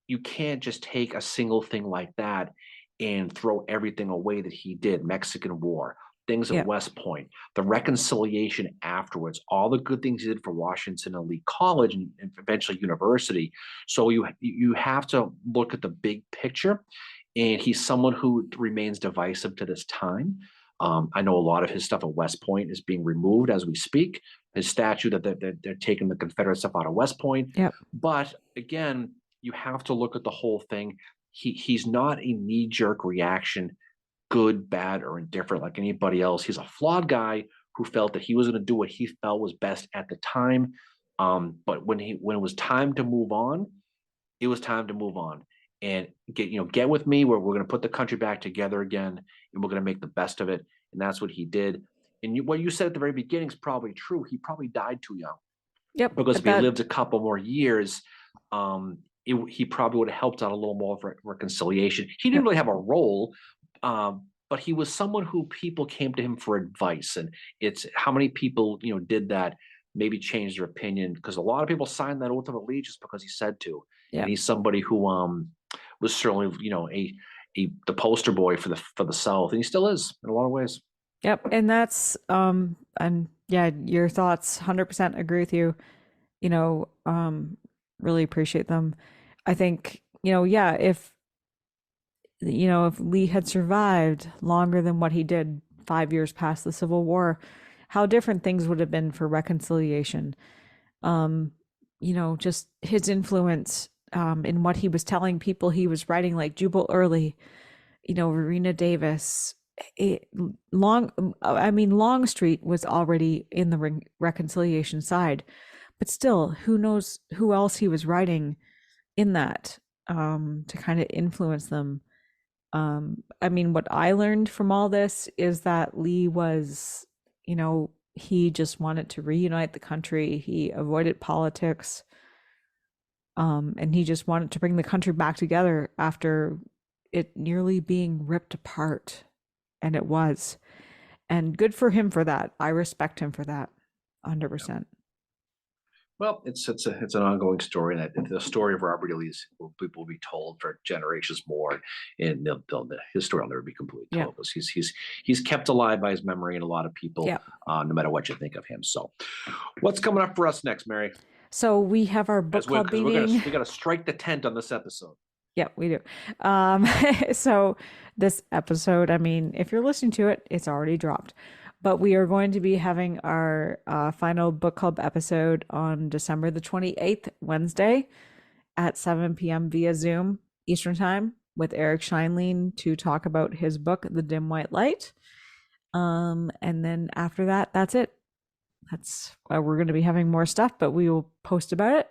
you can't just take a single thing like that and throw everything away that he did. Mexican War, things at Yep. West Point, the reconciliation afterwards, all the good things he did for Washington and Lee College and eventually university. So you have to look at the big picture, and he's someone who remains divisive to this time. I know a lot of his stuff at West Point is being removed as we speak. His statue that they're taking the Confederate stuff out of West Point. Yep. But again, you have to look at the whole thing. He's not a knee jerk reaction, good, bad, or indifferent like anybody else. He's a flawed guy who felt that he was going to do what he felt was best at the time. But when it was time to move on, it was time to move on and get with me where we're going to put the country back together again, and we're going to make the best of it. And that's what he did. And what you said at the very beginning is probably true. He probably died too young, Yep. because But if he that, lived a couple more years, he probably would have helped out a little more for reconciliation. He didn't yep. really have a role, but he was someone who people came to him for advice, and it's how many people did that, maybe changed their opinion, because a lot of people signed that oath of allegiance because he said to, and Yep. he's somebody who was certainly the poster boy for the South, and he still is in a lot of ways. Yep. And that's, and yeah, your thoughts, 100% agree with you. You know, really appreciate them. I think, yeah, if Lee had survived longer than what he did, 5 years past the Civil War, how different things would have been for reconciliation. Um, just his influence, in what he was telling people he was writing, like Jubal Early, Verena Davis. It, Longstreet was already in the reconciliation side, but still, who knows who else he was writing in that, to kind of influence them. What I learned from all this is that Lee was, he just wanted to reunite the country. He avoided politics, and he just wanted to bring the country back together after it nearly being ripped apart. And it was. And good for him for that. I respect him for that, Yeah. 100%. Well, it's an ongoing story, and the story of Robert E. Lee will be told for generations more, and his story will never be completely Yeah. told, because he's kept alive by his memory and a lot of people, Yeah. no matter what you think of him. So, what's coming up for us next, Mary? So we have our book As we're club because we're gonna meeting. we got to strike the tent on this episode. Yeah, we do. Um, so this episode, if you're listening to it, it's already dropped. But we are going to be having our final book club episode on December the 28th, Wednesday at 7 p.m. via Zoom Eastern Time with Eric Scheinlein to talk about his book, The Dim White Light. And then after that, that's it. That's we're going to be having more stuff, but we will post about it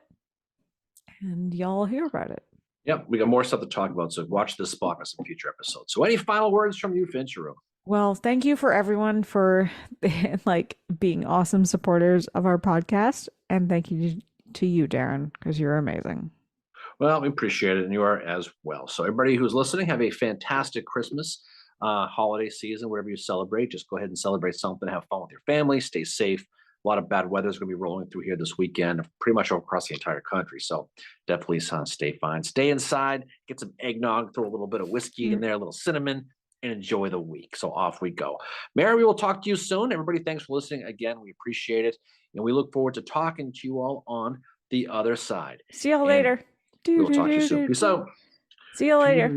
and y'all hear about it. Yep, we got more stuff to talk about, so watch this spot for some future episodes. So, any final words from you, Finchero? Well, thank you for everyone for like being awesome supporters of our podcast, and thank you to you, Darren, because you're amazing. Well, we appreciate it, and you are as well. So, everybody who's listening, have a fantastic Christmas, holiday season, whatever you celebrate. Just go ahead and celebrate something. Have fun with your family. Stay safe. A lot of bad weather is going to be rolling through here this weekend, pretty much across the entire country. So, definitely stay fine. Stay inside. Get some eggnog. Throw a little bit of whiskey in there, a little cinnamon, and enjoy the week. So, off we go. Mary, we will talk to you soon. Everybody, thanks for listening again. We appreciate it, and we look forward to talking to you all on the other side. See y'all And later. we will talk to you soon. Peace out. See you later.